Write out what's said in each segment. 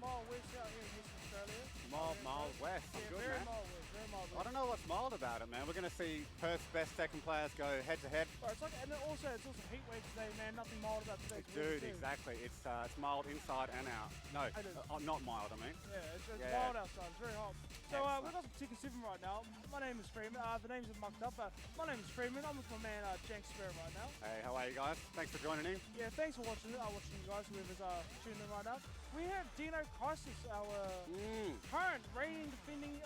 mild west out here in Western Australia. Mild west. Yeah, Good, very man. mild west, very mild I west. don't know what's mild about it, man. We're going to see Perth's best Tekken players go head to head. Right, it's like, and also it's also heat wave today, man. Nothing mild about today. Dude, exactly. It's mild inside and out. No, not mild, I mean. Yeah, it's wild outside. It's very hot. So we've got some Tekken 7 right now. My name is Freeman. The names are mucked up, but my name is Freeman. I'm with my man Jank Spirit right now. Hey, how are you guys? Thanks for joining in. Yeah, thanks for watching it. Watching you guys, whoever's tuning in right now. We have Dino Crisis, our current reigning defending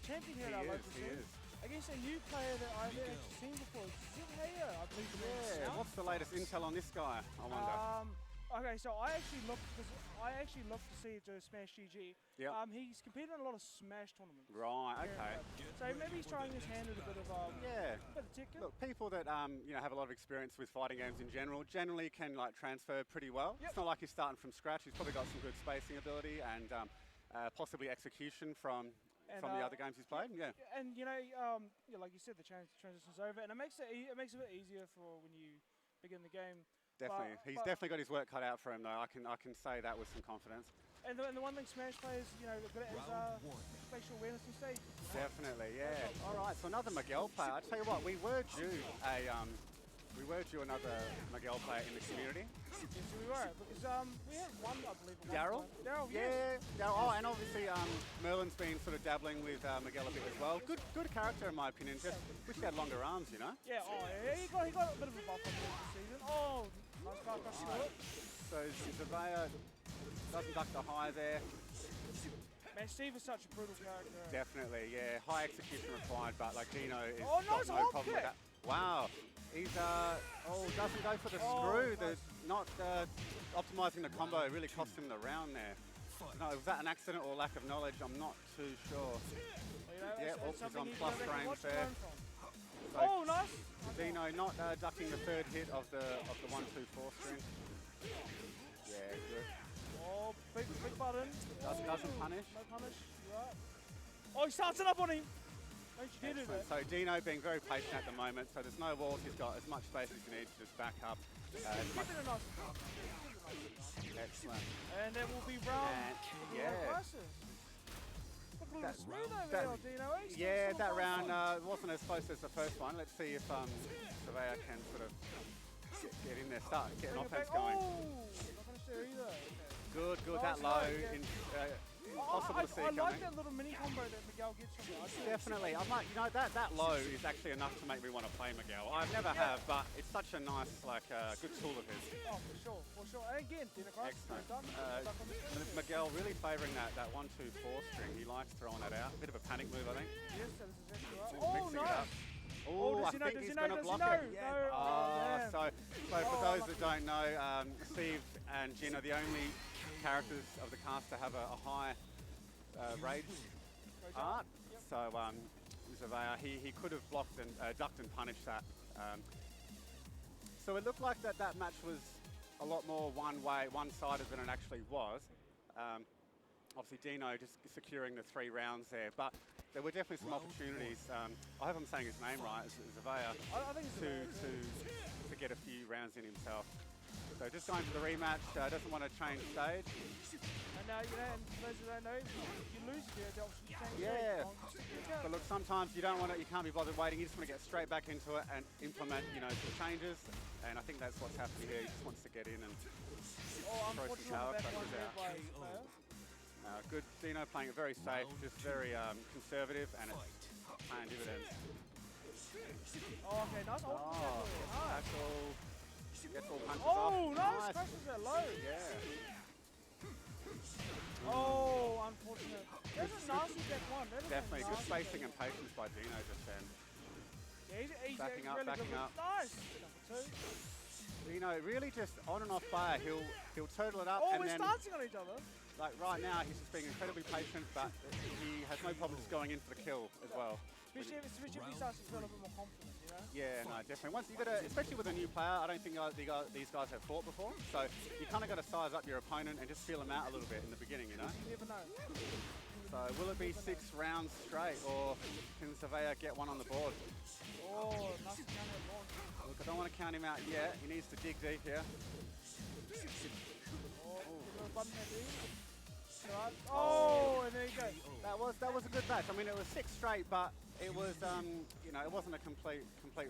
champion here at our local scene. Against a new player that I've actually seen before, Zivhaya, I believe. Yeah, what's the latest intel on this guy, I wonder? Okay, so I actually looked to see to Smash GG. Yeah. He's competed in a lot of Smash tournaments. Right. Okay. So maybe he's trying his hand at a bit of bit of Tekken. Look, people that have a lot of experience with fighting games in general generally can transfer pretty well. It's not like he's starting from scratch. He's probably got some good spacing ability and possibly execution from the other games he's played. Yeah. And like you said, the transition's over, and it makes it a bit easier for when you begin the game. Definitely. He's definitely got his work cut out for him, though. I can say that with some confidence. And the one thing Smash players, good at is spatial awareness on stage. Definitely, yeah. All right, so another Miguel player. I tell you what, we were due another Miguel player in the community. Yes, we were, because we had one, I believe. Daryl? Daryl, yeah. Daryl. Oh, and obviously Merlin's been sort of dabbling with Miguel a bit as well. Good character in my opinion. Just wish he had longer arms, you know. Yeah. Oh, yeah. He got a bit of a buff on this season. Oh, nice car across the court. So Zivhaya doesn't duck the high there. Man, Steve is such a brutal character. Definitely, yeah. High execution required, but Dino is nice no problem with that. Wow. He's doesn't go for the screw. Nice. Not optimizing the combo really cost him the round there. No, was that an accident or lack of knowledge? I'm not too sure. He's on plus frames there. So nice. Dino not ducking the third hit of the 1-2-4 string. Yeah, good. Oh, big button. Doesn't punish. No punish. Right. Oh, he starts it up on him. Don't you dare do that. So Dino being very patient at the moment, so there's no walls, he's got as much space as he needs to just back up. Excellent. And there will be round. Look a little smooth over there, Dino. Yeah, that round wasn't as close as the first one. Let's see if Zivhaya can sort of get in there, start getting offense going. Oh, not going to share either. Okay. Good. That low. Impossible to see I coming. like that little mini combo that Miguel gets from me. Definitely. That low is actually enough to make me want to play Miguel. I've never have, but it's such a nice, good tool of his. Oh, for sure. And again, excellent. Miguel really favouring that 1-2-4 string. He likes throwing that out. A bit of a panic move, I think. Yes, that is exactly right. Oh, nice. I think he's going to block it. Yeah. So for those that don't know, Steve and Jin are the only characters of the cast to have a high rage art. Yep. So Zivhaya, he could have blocked and ducked and punished that. So it looked like that match was a lot more one-sided than it actually was. Obviously Dino just securing the 3 rounds there, but there were definitely some opportunities. I hope I'm saying his name right, Zivhaya, to get a few rounds in himself. So just going for the rematch, doesn't want to change stage. And and for those who don't know, if you lose, you have the option to change stage. But look, sometimes you can't be bothered waiting. You just want to get straight back into it and implement, some changes. And I think that's what's happening here. He just wants to get in and throw some power crushes out. Good. Dino playing it very safe, just very conservative, and it's paying dividends. Oh, okay, nice. Tackle. Gets all punches off. Nice. Crushes that low. Yeah. Oh, unfortunate. That's a nasty deck one. Definitely. Good spacing and patience by Dino just then. Yeah, he's backing up. Nice. Dino really just on and off fire. He'll turtle it up. Oh, and we're then, starting on each other. Like right now, he's just being incredibly patient, but he has no problem just going in for the kill as well. Especially if he starts to feel a bit more confident, Yeah, no, definitely. Once you especially with a new player, I don't think these guys have fought before, so you kind of got to size up your opponent and just feel them out a little bit in the beginning, You never know. So will it be 6 rounds straight, or can Zivhaya get one on the board? Oh, nice counter. Look, I don't want to count him out yet. He needs to dig deep here. right? Oh, and there you go. That was a good match. I mean, it was 6 straight, but it was you know, it wasn't a complete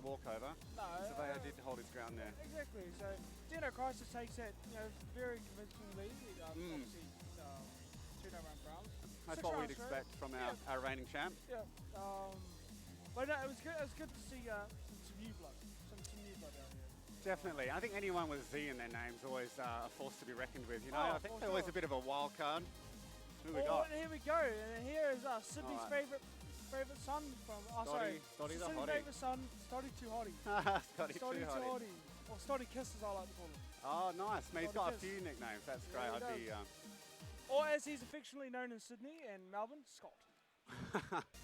walkover. No. Surveyor did hold his ground there. Exactly. So Dino Crisis takes that, you know, very convincingly. Obviously, 2 no-run rounds. That's 6 what rounds we'd expect from our reigning champ. Yeah. But no, it was good. It was good to see some new blood. Some new blood out here. Definitely. I think anyone with Z in their name is always a force to be reckoned with. You know, I think they're always a bit of a wild card. Who we got? And here we go. And here is Sydney's favorite son from. Stoddy the Sydney's hottie. favorite son, Stoddy Too Hottie. Stoddy Too Hottie. Or Stoddy Kiss, as I like to call him. Oh, nice. Man, he's got a Kiss. few nicknames. That's great. Yeah, I'd be. Or as he's affectionately known in Sydney and Melbourne, Scott.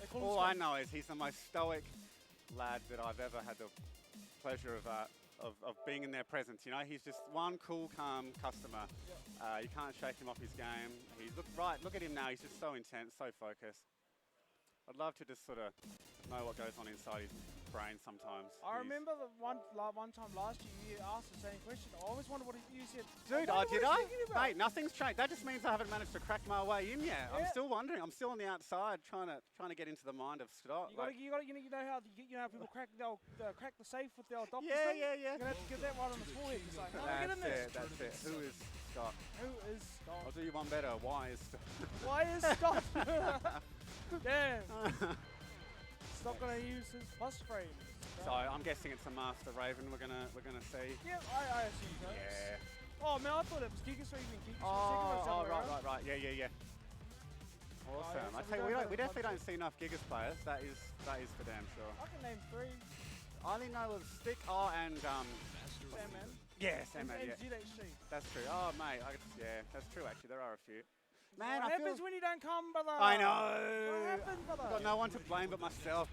They call him All Scott. I know is he's the most stoic lad that I've ever had the pleasure of being in their presence. You know, he's just one cool, calm customer. You can't shake him off his game. Look at him now. He's just so intense, so focused. I'd love to just sort of know what goes on inside his brain sometimes. I remember the one time last year you asked the same question. I always wondered what you said. Dude, did I? Mate, nothing's changed. That just means I haven't managed to crack my way in yet. I'm still wondering. I'm still on the outside trying to get into the mind of Scott. You know how people crack the safe with their doctors. Yeah. You're gonna have to get that right on the forehead. It's like, get in there. That's it. Who is Scott? Who is Scott? I'll do you one better. Why is Scott? Why is Scott? Damn. Stop gonna use his plus frame. So I'm guessing it's a Master Raven we're gonna see. Yeah, I assume so. Yeah. Oh man, I thought it was Gigas or even Gigas. Right. Yeah. Awesome. I tell you, we definitely don't see enough Gigas players. That is for damn sure. I can name 3. I only know of Stick, and Sandman. Yeah, Sandman. And Yeah. ZHC. That's true. Oh mate, yeah, that's true actually. There are a few. Man, what happens when you don't come, brother? I know. What happens, brother? I've got no one to blame but myself.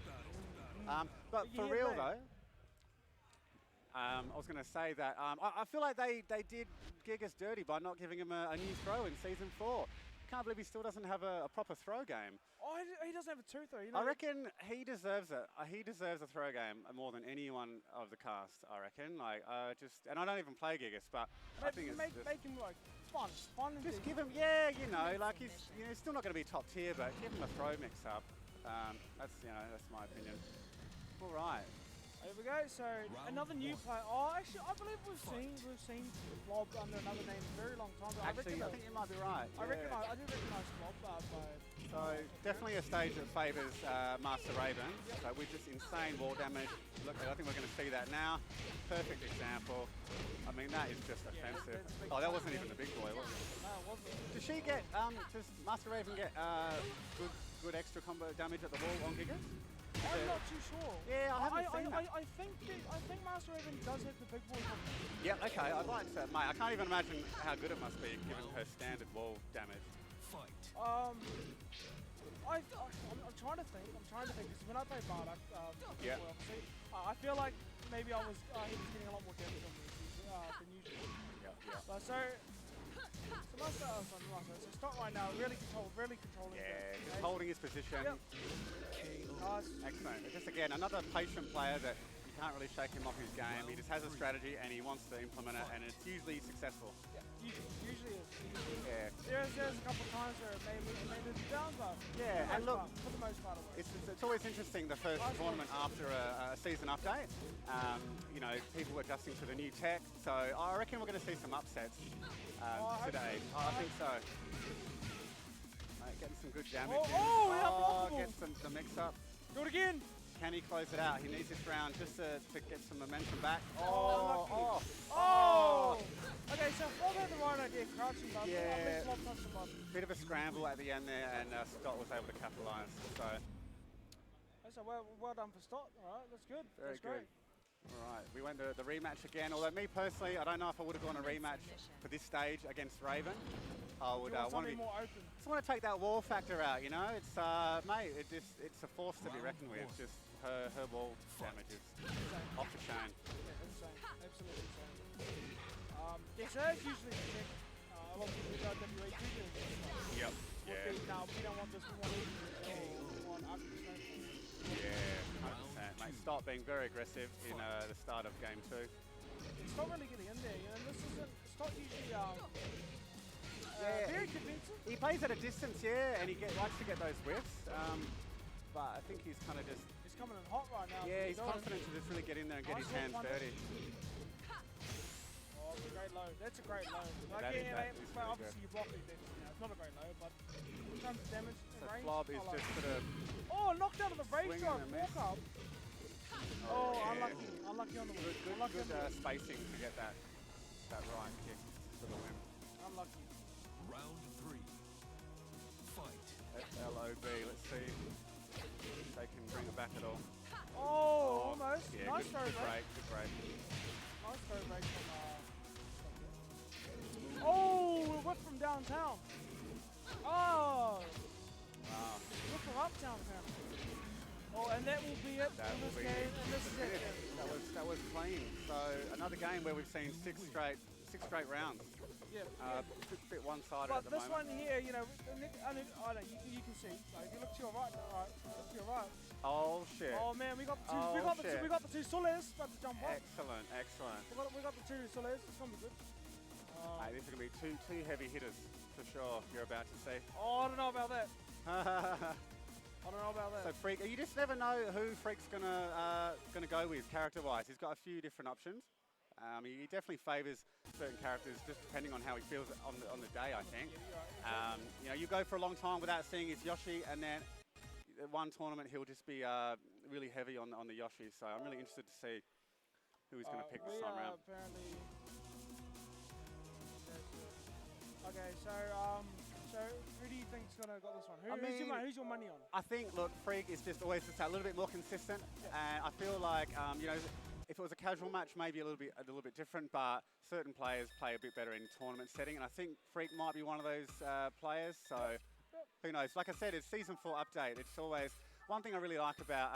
But for real though, I was going to say that I feel like they did Gigas dirty by not giving him a new throw in Season 4. Can't believe he still doesn't have a proper throw game. Oh, he doesn't have a 2 throw. You know? I reckon he deserves it. He deserves a throw game more than anyone of the cast, I reckon. Like, and I don't even play Gigas, but I think it's make him like fun. Just give him, yeah, you know, like he's still not going to be top tier, but give him a throw mix up. That's my opinion. All right. There we go. So another new player. Oh, actually, I believe we've seen Blob under another name for a very long time. Actually, I think you might be right. I do recognise Blob. So definitely a stage that favours Master Raven. So with just insane wall damage. Look, I think we're going to see that now. Perfect example. I mean, that is just offensive. Oh, that wasn't even the big boy, was it? No, it wasn't. Does she get? Does Master Raven get good extra combo damage at the wall on Gigas? I'm not too sure. Yeah, I haven't seen that. I think Master Raven does hit the big boy. Yeah, okay, I'd like to, mate. I can't even imagine how good it must be given her standard wall damage. I'm trying to think. Because when I play Bardock, obviously, I feel like maybe he was getting a lot more damage on me than usual. Yeah. So Scott right now really controlling. Yeah, just holding his position. Yep. Nice. Excellent. Just again, another patient player that you can't really shake him off his game. He just has a strategy and he wants to implement it, and it's usually successful. Yeah, usually is. Yeah. There's a couple of times where it may lose down, but and look, for the most part, it's always interesting the first tournament after a season update. You know, people adjusting to the new tech. So I reckon we're going to see some upsets today. I think so. Getting some good damage. Gets the mix up. Do it again. Can he close it out? He needs this round just to get some momentum back. Okay, so Bob had the right idea, crouching button. Yeah. Bit of a scramble at the end there, and Scott was able to capitalise. So well done for Scott. All right, that's good. Very that's great. All right, we went to the rematch again. Although me personally, I don't know if I would have gone a rematch for this stage against Raven. I would want to be more open. Just want to take that wall factor out. You know, it's mate, it's a force to be reckoned with. Just her wall damage is off the chain. Yeah, insane, absolutely insane. So that's usually the trick. A lot of people go WA2 doing this. Yep. Yeah. Now we don't want this. We want we want Yeah, 100%. Mate, stop being very aggressive in the start of game 2. It's not really getting in there. You know, this isn't. It's not usually. Very convincing. He plays at a distance, yeah, and he likes to get those whiffs. But I think he's kind of just... He's coming in hot right now. Yeah, he's confident to just really get in there and get his hands dirty. Oh, it's a great low. That's a great low. Like, obviously you block it, then it's not a great low, but when it comes to damage and range, Flob is just sort of... Oh, knocked out of the rage drive, walk up. Oh, yeah. Unlucky on the win. Good spacing to get that right kick for the win. Unlucky. Round 3. Fight. FLOB, let's see if they can bring it back at all. Oh, almost. Yeah, nice throw break. Good break. Nice throw break from... Oh, whip from downtown. Oh. Wow. Whip from uptown, apparently. Oh, and that will be it in this game, and this is it. That was clean. So another game where we've seen six straight rounds. Yeah. A bit one-sided but at the moment. this one here, you know, I know you can see. Like, if you look to your right, look to your right. Oh shit! Oh man, we got the two. We got the two Soles about to jump off. Excellent, excellent. We got the two Soles. It's gonna be good. Hey, this is gonna be two heavy hitters for sure. You're about to see. Oh, I don't know about that. I don't know about that. So Freak, you just never know who Freak's gonna go with character-wise. He's got a few different options. He definitely favours certain characters just depending on how he feels on the day, I think. You know, you go for a long time without seeing his Yoshi, and then one tournament he'll just be really heavy on the Yoshi. So I'm really interested to see who he's going to pick this time around. Apparently. Okay, so who do you think's gonna got this one? Who's your money on? I think, look, Freak is just always just a little bit more consistent, and I feel like you know, if it was a casual match, maybe a little bit different, but certain players play a bit better in tournament setting, and I think Freak might be one of those players. So who knows? Like I said, it's season 4 update. It's always one thing I really like about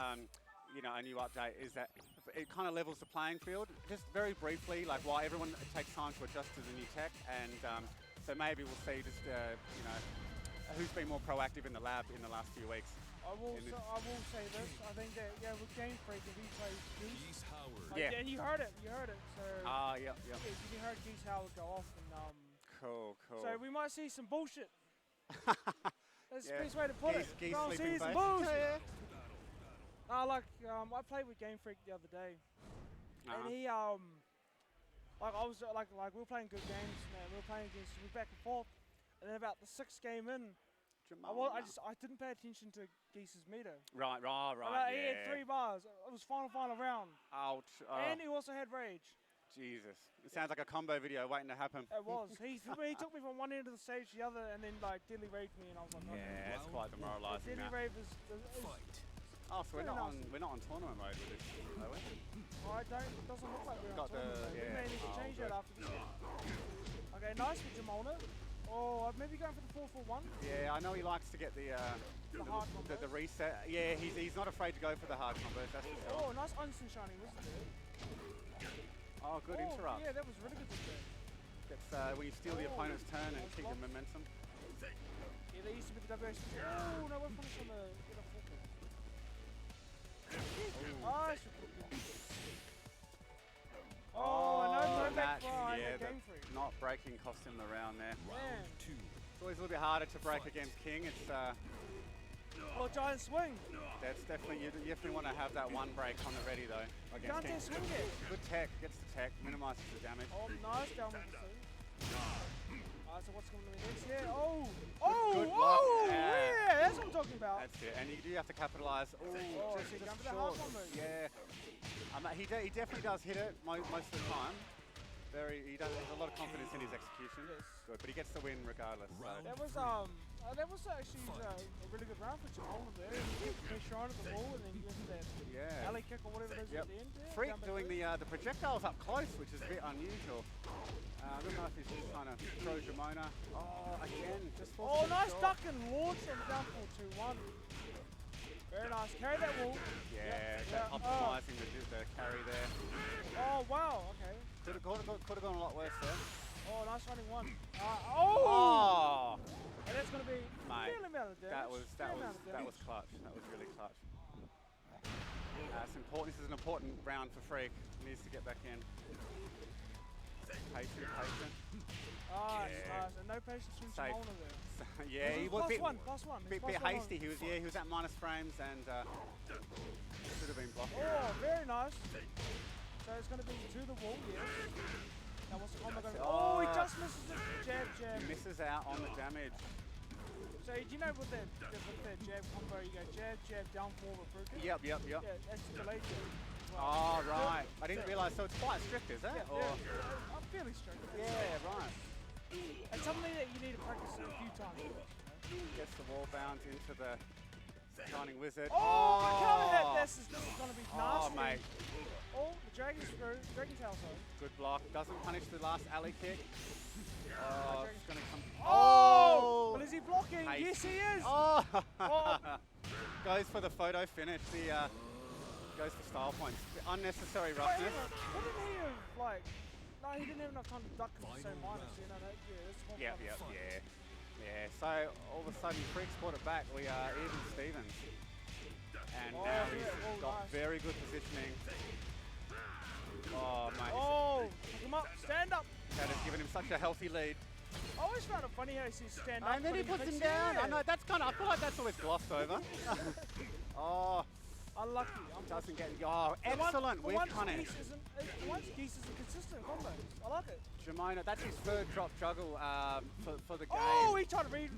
you know, a new update is that it kind of levels the playing field. Just very briefly, like why everyone takes time to adjust to the new tech, and so maybe we'll see just you know, who's been more proactive in the lab in the last few weeks. I will say this. I think that with Game Freak, if he plays Geese Howard. and you heard it. So yeah. You heard Geese Howard go off, and cool. So we might see some bullshit. That's the best way to put it. Geese We'll see some bullshit. I played with Game Freak the other day, and he like I was like we were playing good games, man. We were playing against back and forth, and then about the 6th game in, I didn't pay attention to Geese's meter. Right. He had 3 bars. It was final round. Ouch. And he also had rage. Jesus. It sounds like a combo video waiting to happen. It was. He took me from one end of the stage to the other, and then like deadly raved me, and I was like, yeah, that's quite demoralising. Deadly rave is oh, so we're not on tournament mode with this, are we? It doesn't look like we're on tournament mode. We may need to change that after this. Okay, nice with Jamona. Oh, maybe going for the 4-4-1. Yeah, I know he likes to get the reset. Yeah, he's not afraid to go for the hard combos, that's for sure. Oh, nice instant shining, wasn't it? Oh, good interrupt. Yeah, that was really good. That's when you steal the opponent's turn and keep the momentum. Yeah, they used to be the WS. Oh, no, we're punish on the not breaking cost him the round there. Round 2. It's always a little bit harder to break against King. It's giant swing. That's definitely, you definitely want to have that one break on the ready though. Against King. Swing it. Good tech, gets the tech, minimises the damage. Oh, nice down with the swing. So what's going to be next here? Yeah, that's what I'm talking about. That's it, and you do have to capitalise. Just short. Yeah, he definitely does hit it most of the time. He has a lot of confidence in his execution. Yes. Good, but he gets the win regardless. So. That was actually a really good round for Jamal there. He pressure on at the ball, and then you get that alley kick or whatever it is at the end. Freak doing the projectiles up close, which is a bit unusual. I don't know if he's just trying to throw Jamona. Oh, again, just nice duck and launch and down for 2-1. Very nice. Carry that wall. Yeah. Optimising the carry there. Oh, wow. Okay. Could have gone a lot worse there. Oh, nice running one. And that's going to be fairly amount of damage. That was clutch. That was really clutch. It's important. This is an important round for Freak. He needs to get back in. Patient. Nice. And no patience from Safe. Jamona there. Yeah, he was +1, +1. bit hasty. He was at minus frames and should have been blocking. Oh, very nice. So it's going to be to the wall, yes. Now what's the combo going to be? Oh, he just misses it. Jab, jab. He misses out on the damage. So do you know with the jab combo, you go jab, jab, down forward, Ruka? Yep. Yeah, that's the delayed jab. Oh, right. I didn't realise. So it's quite strict, is it? Yeah, or? yeah, I'm fairly strict. Yeah, right. It's something that you need to practice a few times. Gets the wall bounce into the Shining Wizard. Oh, but counter hit. This is going to be nasty. Oh, mate. Oh, the Dragon Screw, Dragon Tail, sorry. Good block. Doesn't punish the last alley kick. Oh, it's going to come. Oh! But is he blocking? Nice. Yes, he is. Oh! Oh. Goes for the photo finish. Goes for style points. Unnecessary Wait, roughness. wouldn't he have, like... No, he didn't have enough time to duck because it's so minus, you know, Yeah. Yeah, so all of a sudden Freak's brought it back. We are even Stevens. And now he's got very good positioning. Oh, mate. Oh, pick him up, stand up. That has given him such a healthy lead. I always found it funny how he says stand up. And then he puts him down. I know, that's kind of, I feel like that's always glossed over. Oh. Unlucky. Doesn't get, oh, excellent with punish. Once Geese isn't consistent combos. I like it. Jamona, that's his third drop juggle for the game. Oh, he tried to read.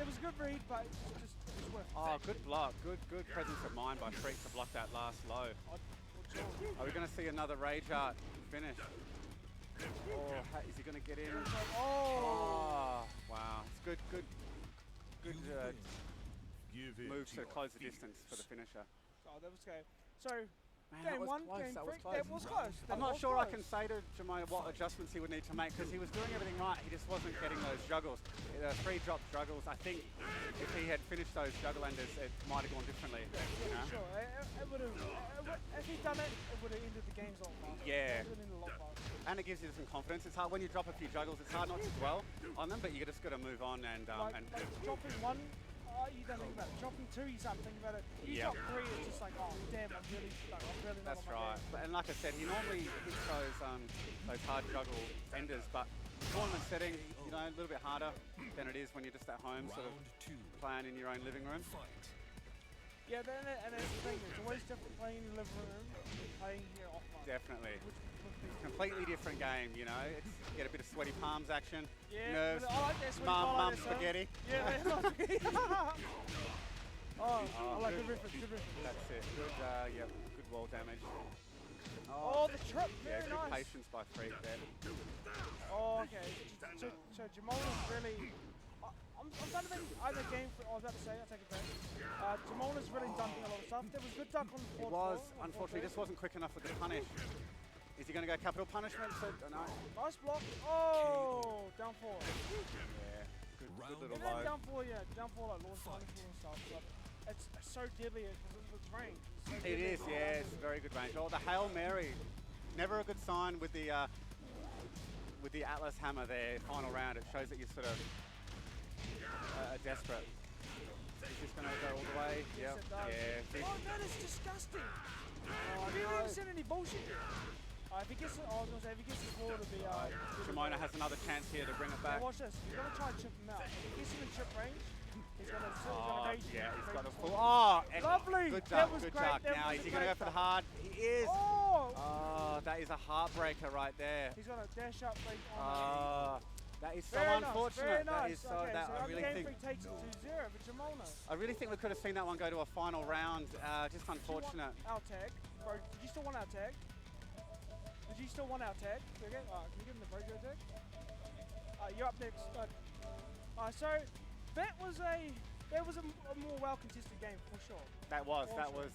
It was a good read, but just worth it. Oh, good block. Good presence of mind by Freak to block that last low. Are we going to see another Rage Art finish? Oh, is he going to get in? Oh, wow. It's good moves to close the distance for the finisher. Oh, that was good. So, Man, game one, close. game That was three, that was close. I'm not sure I can say to Jamona what adjustments he would need to make because he was doing everything right. He just wasn't getting those juggles. The 3 drop juggles. I think if he had finished those juggle enders, it might have gone differently. You know? Sure. It would have. If he'd done it, it would have ended the games a lot faster. Yeah. It would have ended a lot faster. And it gives you some confidence. It's hard when you drop a few juggles. It's hard not to dwell on them, but you just got to move on and like dropping one. You don't think about it. Dropping 2, you start thinking about it. You drop 3, it's just like, oh damn, I'm really stuck. I'm really not That's on my right. game. And like I said, he normally hits those hard juggle enders, but tournament setting, you know, a little bit harder than it is when you're just at home, sort of playing in your own living room. Yeah, and that's the thing. It's always different playing in your living room than playing here offline. Definitely. Completely different game, you know. It's get a bit of sweaty palms action. Yeah, nerves. I like that sweaty palm. Mum spaghetti. Yeah, I like the reference. Good reference. That's it. Good, yeah, good wall damage. Oh, the trip. Very good nice. patience by Freak there. Oh, okay. So Jamona's really. I'm done with either game. I was about to say, I'll take it back. Jamona's really dunking a lot of stuff. There was good dunk on the It was. Unfortunately, just wasn't quick enough with the punish. Is he going to go capital punishment? So, no. Nice block. Oh, down 4. Yeah, good little low. Down 4, yeah. Down 4 like launch punishment and stuff. But it's so deadly because of its range. It is, yeah. It's very good range. Oh, the Hail Mary. Never a good sign with the Atlas Hammer there, final round. It shows that you're sort of desperate. Is this going to go all the way? Yes, it does. Yeah. Oh, that is disgusting. Have you even seen any bullshit here? If he gets it, I was going to say, if he gets the ball, it'll be... Jamona has another chance here to bring it back. Now watch this. He's going to try and chip him out. If he gets him in chip range, he's going to rage. Yeah, he's got a full... Oh, lovely. Good That duck, was good great. duck. Now, is he going to go for the hard? He is. Oh, that is a heartbreaker right there. He's going to dash up on that is so very unfortunate. Nice, that is so. okay, that so I really think. takes it 2-0 for Jamona. I really think we could have seen that one go to a final round. Just unfortunate. Our tag, bro. Did you still want our tag? Did you still want our tag? Okay. Can you give him the Brojo tag? You're up next. So that was a more well contested game for sure. That was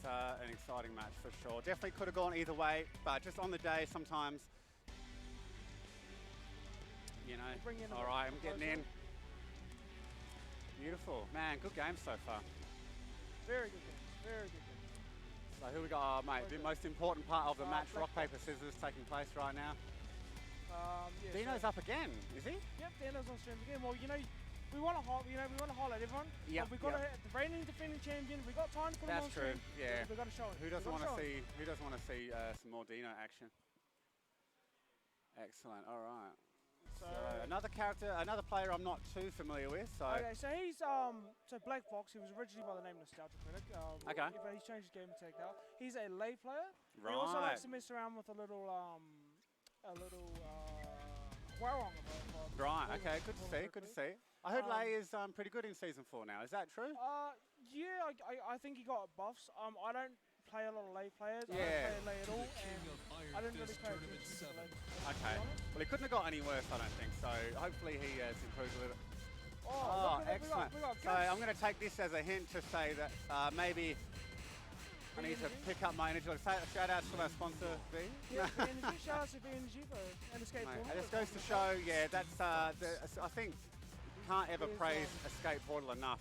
an exciting match for sure. Definitely could have gone either way, but just on the day sometimes. You know, all right, I'm getting in. Beautiful. Man, good game so far. Very good game. Very good game. So who we got? Mate, the most important part of the match, rock, paper, scissors, taking place right now. Yeah, Dino's up again, is he? Yep, Dino's on stream again. Well, you know, we want to highlight everyone. Yeah. We've got the reigning defending champion. We got time to put him on That's true. stream. Yeah. We've got to show him. Who doesn't want to see? Who doesn't want to see some more Dino action? Excellent. All right. So another character, another player I'm not too familiar with. So okay, so he's so Black Fox. He was originally by the name Nostalgia Critic. Okay. But he's changed his game tag now. He's a lay player. Right. He also likes to mess around with a little Warong. Right. Okay. Good to see. Good to see. I heard Lei is pretty good in season 4 now. Is that true? Yeah, I think he got buffs. I don't play a lot of lay players. Yeah. I don't play lay at all, King and of Iron I didn't really Fist play Tournament attention to 7. lay. Okay. Well, he couldn't have got any worse, I don't think. So hopefully he has improved a little. Oh, Oh, look at excellent. We got So I'm going to take this as a hint to say that maybe I need to pick up my energy. Shout out to my sponsor, V. Yeah, BNG. Shout out to BNG and Escape Mate, Portal. it just goes to show, yeah, that's I think you can't ever praise Escape Portal enough.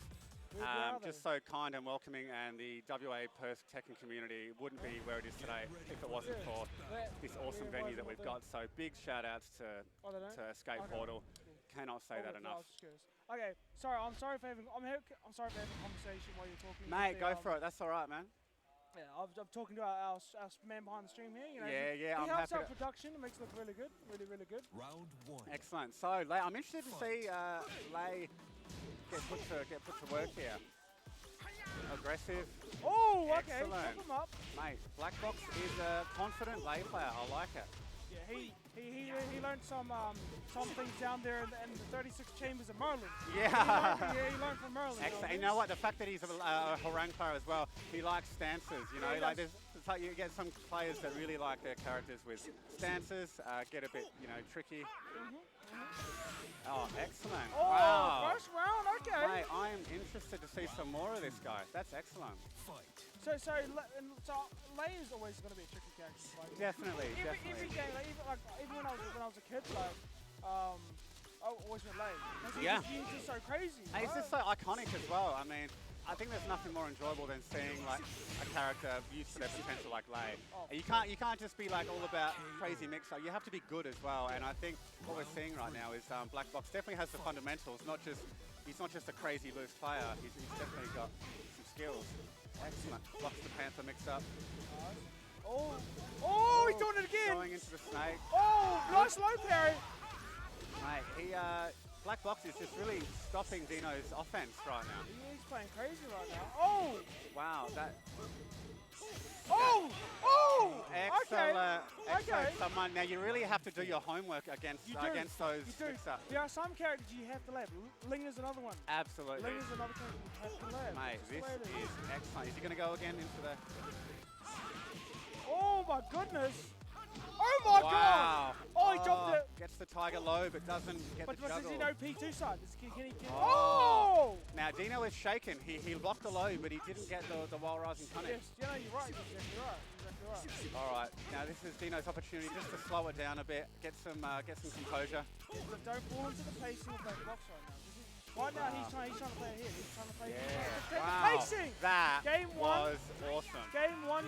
Just so kind and welcoming, and the WA Perth Tekken community wouldn't be where it is today if it wasn't for this awesome venue that we've got. So big shout outs to Escape Portal. Cannot say that enough. Okay, sorry. I'm sorry for having a conversation while you're talking. Mate, go for it. That's all right, man. Yeah, I'm talking to our man behind the stream here. You know, Yeah, he I'm helps happy out production. It makes it look really good, really good. Round 1. Excellent. So, Lei, I'm interested to see Lei get put to work here. Aggressive. Oh, okay. Excellent. Chop him up. Mate, Black Box is a confident Lei player. I like it. Yeah, he learned some things down there in the 36 chambers of Merlin. Yeah. He learned from Merlin. Excellent. You know what? The fact that he's a Harang player as well, he likes stances. You know, like it's like you get some players that really like their characters with stances, get a bit, tricky. Oh, excellent. Oh, wow. first round, okay. Mate, I am interested to see some more of this guy. That's excellent. Fight. So Lei is always going to be a tricky character. Like, Definitely, every game, even when I was a kid, I always went Lei. Yeah. He's just so crazy. And he's just so iconic as well. I mean, I think there's nothing more enjoyable than seeing like a character used to their potential like Lei. You can't just be like all about crazy mix-up. You have to be good as well. And I think what we're seeing right now is Black Box definitely has the fundamentals. He's not just a crazy loose player. He's definitely got some skills. Excellent. Blocks the Panther mix-up. Oh, he's doing it again. Going into the snake. Oh, nice low parry. Mate, Black Box is just really stopping Dino's offense right now. Yeah, he's playing crazy right now. Oh! Wow, that... Oh! Excellent. Okay. Excellent. Someone, now you really have to do your homework against those mix-ups. There are some characters you have to learn. Ling is another one. Absolutely. Ling is another character you have to learn. Mate, this is excellent. Is he going to go again into the... Oh my goodness! Oh my god! Oh, he dropped it! Gets the Tiger low, but doesn't get the juggle. But does he know P2 side? Can he oh! Now, Dino is shaken. He blocked the low, but he didn't get the Wild Rising punish. Yes, you're right. Exactly right. All right. Now, this is Dino's opportunity just to slow it down a bit, get some composure. But don't fall into the pacing of that box right now. Right now, he's trying to play ahead. He's trying to play wow. pacing. That Game one was awesome. Game 1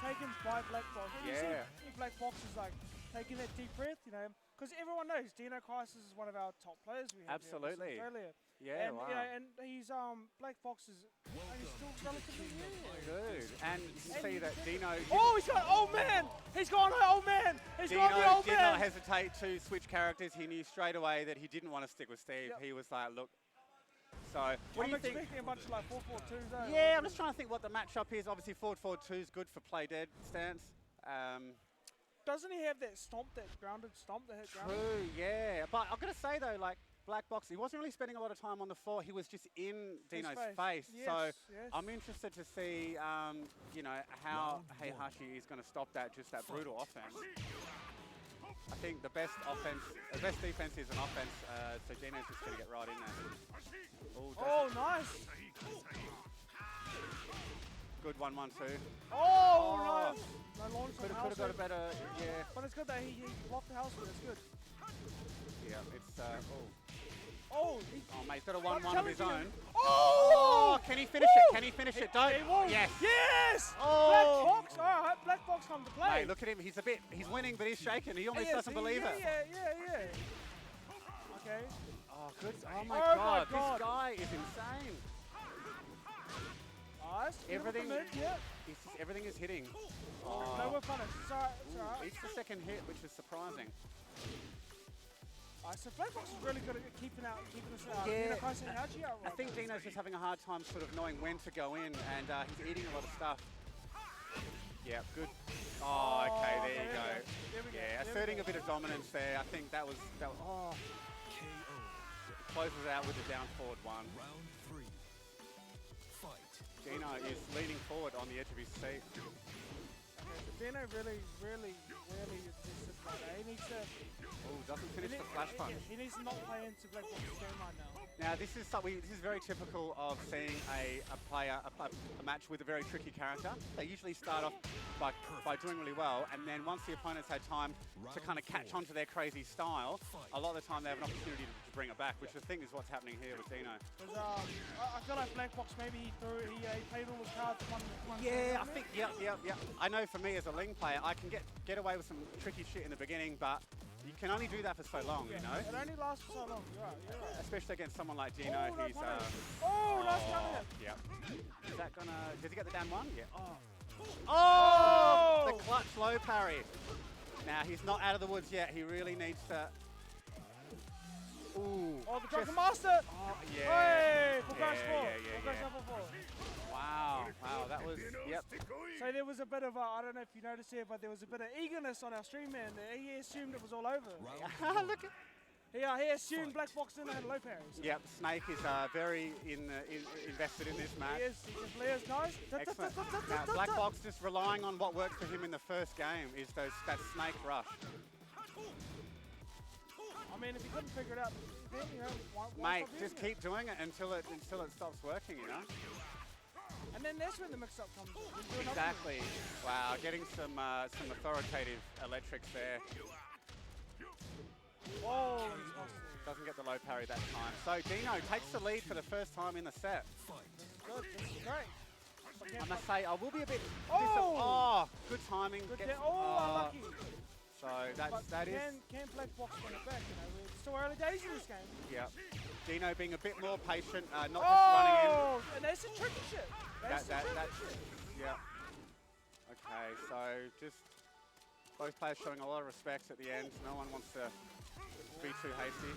taken by Black Box. And yeah. You see Black Box is like taking that deep breath, because everyone knows Dino Crisis is one of our top players we have Absolutely. here in Australia. Yeah, and, wow. And he's Black Fox is he's still relatively new. Good. And you can see that Dino. Oh, he's got old man. He's gone old man. He's gone the old man. Did not hesitate to switch characters. He knew straight away that he didn't want to stick with Steve. Yep. He was like, look. So, what do you think? I'm expecting a bunch of like 4-4-2s though. Yeah, I'm just trying to think what the matchup is. Obviously, 4-4-2 is good for play dead stance. Doesn't he have that stomp, that grounded stomp that hit grounded? True, yeah. But I've got to say though, like Black Box, he wasn't really spending a lot of time on the floor. He was just in Dino's face. Yes, so yes. I'm interested to see, how Heihachi is going to stop that brutal offense. I think the best defense is an offense. So Dino's just going to get right in there. Oh, nice. Good 1-1-2. Oh, nice. No launch. Could have got a better, yeah. But it's good that he blocked the house with it. It's good. Yeah, it's, Oh, mate, he's got a 1-1 of his own. Oh! Can he finish it? Can he finish it? Don't. Yes. Yes! Oh! Black Fox. All right, Black Fox come to play. Mate, look at him. He's winning, but he's shaking. He almost doesn't believe it. Yeah. Okay. Oh, good. Oh, my God. This guy is insane. Nice. Everything is hitting. No, we're punished. It's all right. It's the second hit, which is surprising. So Black Box is really good at keeping us Yeah, out. I think Dino's just having a hard time sort of knowing when to go in, and he's eating a lot of stuff. Yeah, good. Oh, okay, there you go. There we go. Yeah, asserting a bit of dominance there. I think that was KO. Closes out with a down forward one. Round 3. Fight. Dino is leaning forward on the edge of his seat. Dino really is just he needs to. Oh, doesn't finish the flash punch. He needs to not play into Black Box's game right now. Now this is very typical of seeing a match with a very tricky character. They usually start off by doing really well, and then once the opponent's had time to kind of catch on to their crazy style, a lot of the time they have an opportunity to bring it back, which I think is what's happening here with Dino. I feel like Black Box maybe he played all his cards one. Yeah, I think yeah. I know for me as a Ling player, I can get away with some tricky shit in the beginning, but you can only do that for so long, you know? It only lasts for so long, you're right. Especially against someone like Dino, nice he's... nice counter. Yeah. Is that gonna... Does he get the down one? Yeah. Oh! The clutch low parry. Now, he's not out of the woods yet. He really needs to... Ooh. Oh, the Dragon Master! Oh, yeah. Hey! Full crash four. Wow, that was... Yep. So there was a bit of, I don't know if you noticed here, but there was a bit of eagerness on our stream man. He assumed it was all over. Look at... He assumed Black Box didn't have low parries. Yep, Snake is very invested in this match. He is. Leo's nice. Excellent. Now, Black Box just relying on what worked for him in the first game is that Snake rush. I mean, if you couldn't figure it out, then, you know, mate, just keep doing it until it stops working, you know. And then that's when the mix-up comes in. Exactly. Wow, getting some authoritative electrics there. Whoa! Doesn't get the low parry that time. So Dino takes the lead for the first time in the set. Good. This is great. I must say, I will be a bit. Good timing. Unlucky. So that is. Can Black Box win it back? You know, it's still early days in this game. Yeah. Dino being a bit more patient, not just running in. And that's the tricky shit. That's yeah. Okay, so just both players showing a lot of respect at the end. No one wants to be too hasty.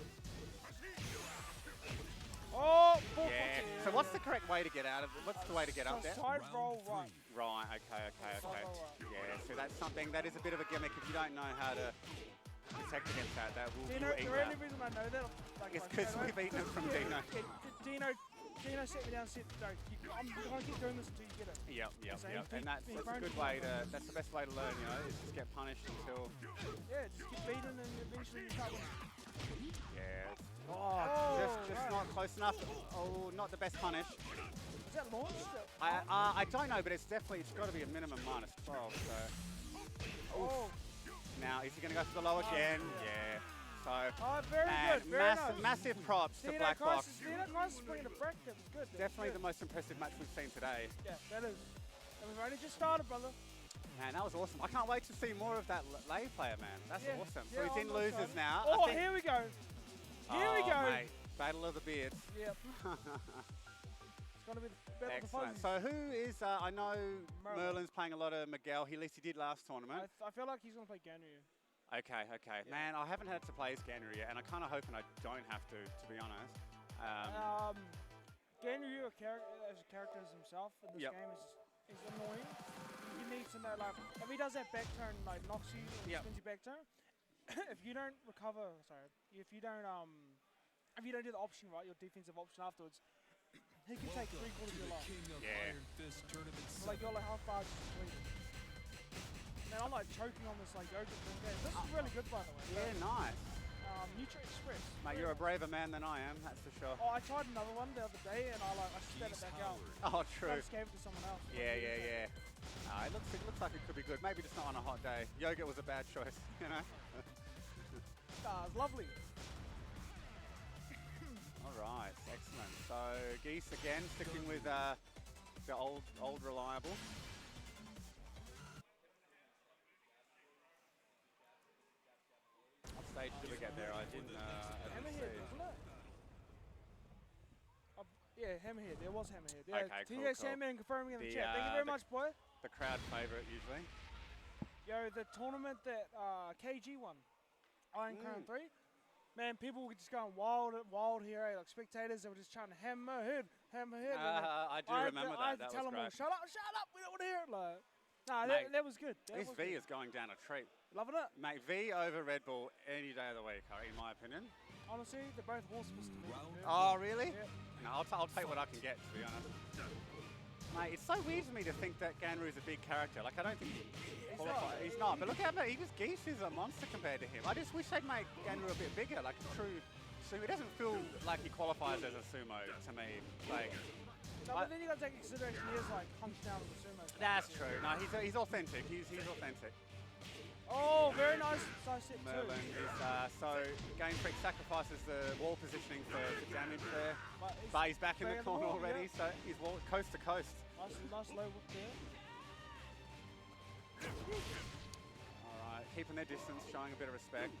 Oh, yeah. So what's the correct way to get out of it? What's the way to get up there? Side roll right. Right, okay. Yeah, so that's something that is a bit of a gimmick. If you don't know how to protect against that, will eat that. The only reason I know that, it's because we've eaten it from Dino. Dino set me down and said, no, I'm going to keep doing this until you get it. Yep. And that's a good way to, that's the best way to learn, you know, is just get punished until... Yeah, just get beaten and eventually you start winning. Yeah. Just not close enough. Oh, not the best punish. Is that launched? I don't know, but it's got to be a minimum -12, so... Oh. Now, is he going to go for the low again? Yeah. So, very good. Massive props to Black Box. Dino Crisis bringing a break. That was good. Definitely the most impressive match we've seen today. Yeah, that is. And we've only just started, brother. Man, that was awesome. I can't wait to see more of that lay player, man. That's awesome. So he's in losers now. Oh, here we go. Here we go. Mate. Battle of the Beards. Yep. It's going to be the battle of the fuzzies. So who is, I know Merlin's playing a lot of Miguel. At least he did last tournament. I feel like he's going to play Ganryu. Okay. Yeah. Man, I haven't had to play as Ganryu yet, and I'm kind of hoping I don't have to be honest. Ganryu as a character as himself in this game is annoying. You need to know, like, if he does that back turn, like, knocks you, spins you back turn, if you don't recover, if you don't do the option right, your defensive option afterwards, he can take 3/4 of your life. Like, you're like, how far is he? Man, I'm like choking on this like yogurt drink. This is really good, by the way. Yeah, nice. Nutri Express. Mate, you're a braver man than I am, that's for sure. Oh, I tried another one the other day and I spat it back out. Oh, true. I just gave it to someone else. Yeah. It looks like it could be good. Maybe just not on a hot day. Yogurt was a bad choice, you know? It's lovely. All right, excellent. So Geese again, sticking with the old reliable. What stage did we get there? I didn't Hammerhead, wasn't it? Yeah, Hammerhead. There was Hammerhead. Yeah, okay, cool. Sandman confirming in the chat. Thank you very much, boy. The crowd favourite usually. Yo, the tournament that KG won, Iron Crown 3. Man, people were just going wild here, eh? Like spectators, they were just chanting hammerhead, hammerhead. I do remember that. I had to That tell was them all, great. shut up, we don't want to hear it. Like, nah, Mate, that was good. This V is going down a treat. Loving it. Mate, V over Red Bull any day of the week, in my opinion. Honestly, they're both horses to me. Oh, really? Yeah. No, I'll take what I can get, to be honest. Mate, it's so weird to me to think that Ganru's a big character. Like, I don't think he's not. But look how he just Geese is a monster compared to him. I just wish they'd make Ganru a bit bigger, like a true sumo. It doesn't feel like he qualifies as a sumo to me. Like, no, but then you got to take into consideration he is like punched down with the sumo. That's true. No, he's authentic. He's authentic. Oh, very nice side step too. Merlin is so Game Freak sacrifices the wall positioning for damage there, but he's back in the corner already. Yeah. So he's coast to coast. Nice low whip there. All right, keeping their distance, showing a bit of respect.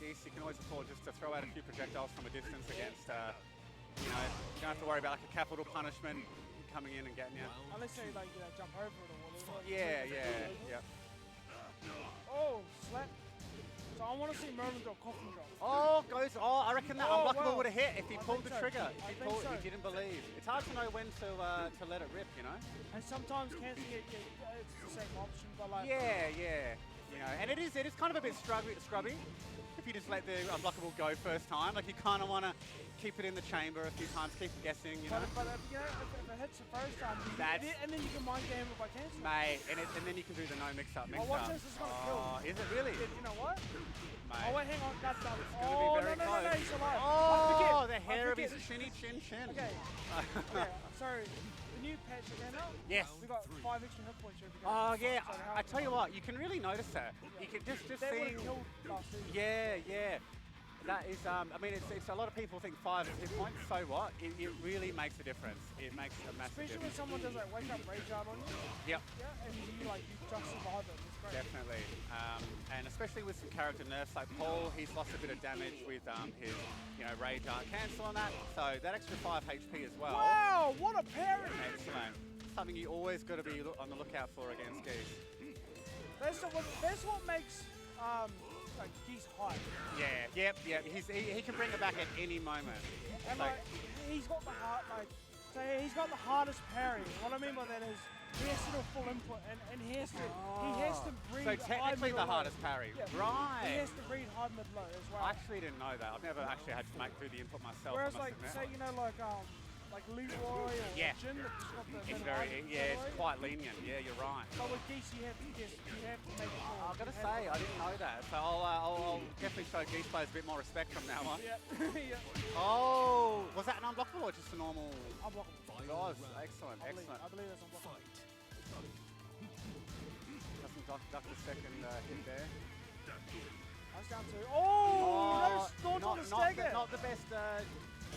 Geese, you can always afford just to throw out a few projectiles from a distance against. You know, you don't have to worry about like a capital punishment coming in and getting you. Unless they like jump over it or whatever. Yeah. Oh, slap. So I want to see Merlin do a coffin drop. I reckon that unblockable would have hit if he pulled the so. trigger. He So. didn't believe. It's hard to know when to let it rip, you know? And sometimes canceling it, it's the same option, but like... Yeah. You know, and it is kind of a bit scrubby if you just let the unblockable go first time. Like, you kind of want to keep it in the chamber a few times, keep guessing, you know? But you know, if it hits the first time, and then you can mind game it by cancelling. Mate, and then you can do the no mix-up. Watch this, it's going to kill. Is it really? You know what? Mate. Oh, wait, hang on. That's done. It's going to be very close. No, he's alive. Oh, the hair of his chinny chin. Okay. Sorry. The new patch again now? Yes. We got 5 extra hit points every game. Oh, yeah. I tell you what, you can really notice that. You can just they see... would have killed last season. Yeah. That is, I mean, it's a lot of people think 5 is hit points, so what? It really makes a difference. It makes a massive Especially difference. when someone does like wake up rage out on you. Yep. Yeah, and you just survive it. It's great. Definitely. And especially with some character nerfs like Paul, he's lost a bit of damage with his, rage art cancel on that. So that extra 5 HP as well. Wow, what a parry! Excellent. Something you always got to be on the lookout for against Geese. That's what makes like Geese hype. Yeah. He can bring it back at any moment. And he's got the hardest parry. What I mean by that is he has to do a full input and he has to breathe. So technically the hardest parry. Yeah, right. He has to breathe hard mid low as well. I actually didn't know that. I've never actually had to do the input myself. Whereas say like Leroy or Jin, it's quite lenient. Yeah, you're right. But with Geese, you have to make it sure. I've got to say, I didn't know that. So I'll definitely show Geese players a bit more respect from now on. Yeah. Oh, was that an unblockable or just a normal? Unblockable. It was. Excellent. I believe that's unblockable. Doesn't duck the second hit there. That's down to... no staunch on the stagger! Not the best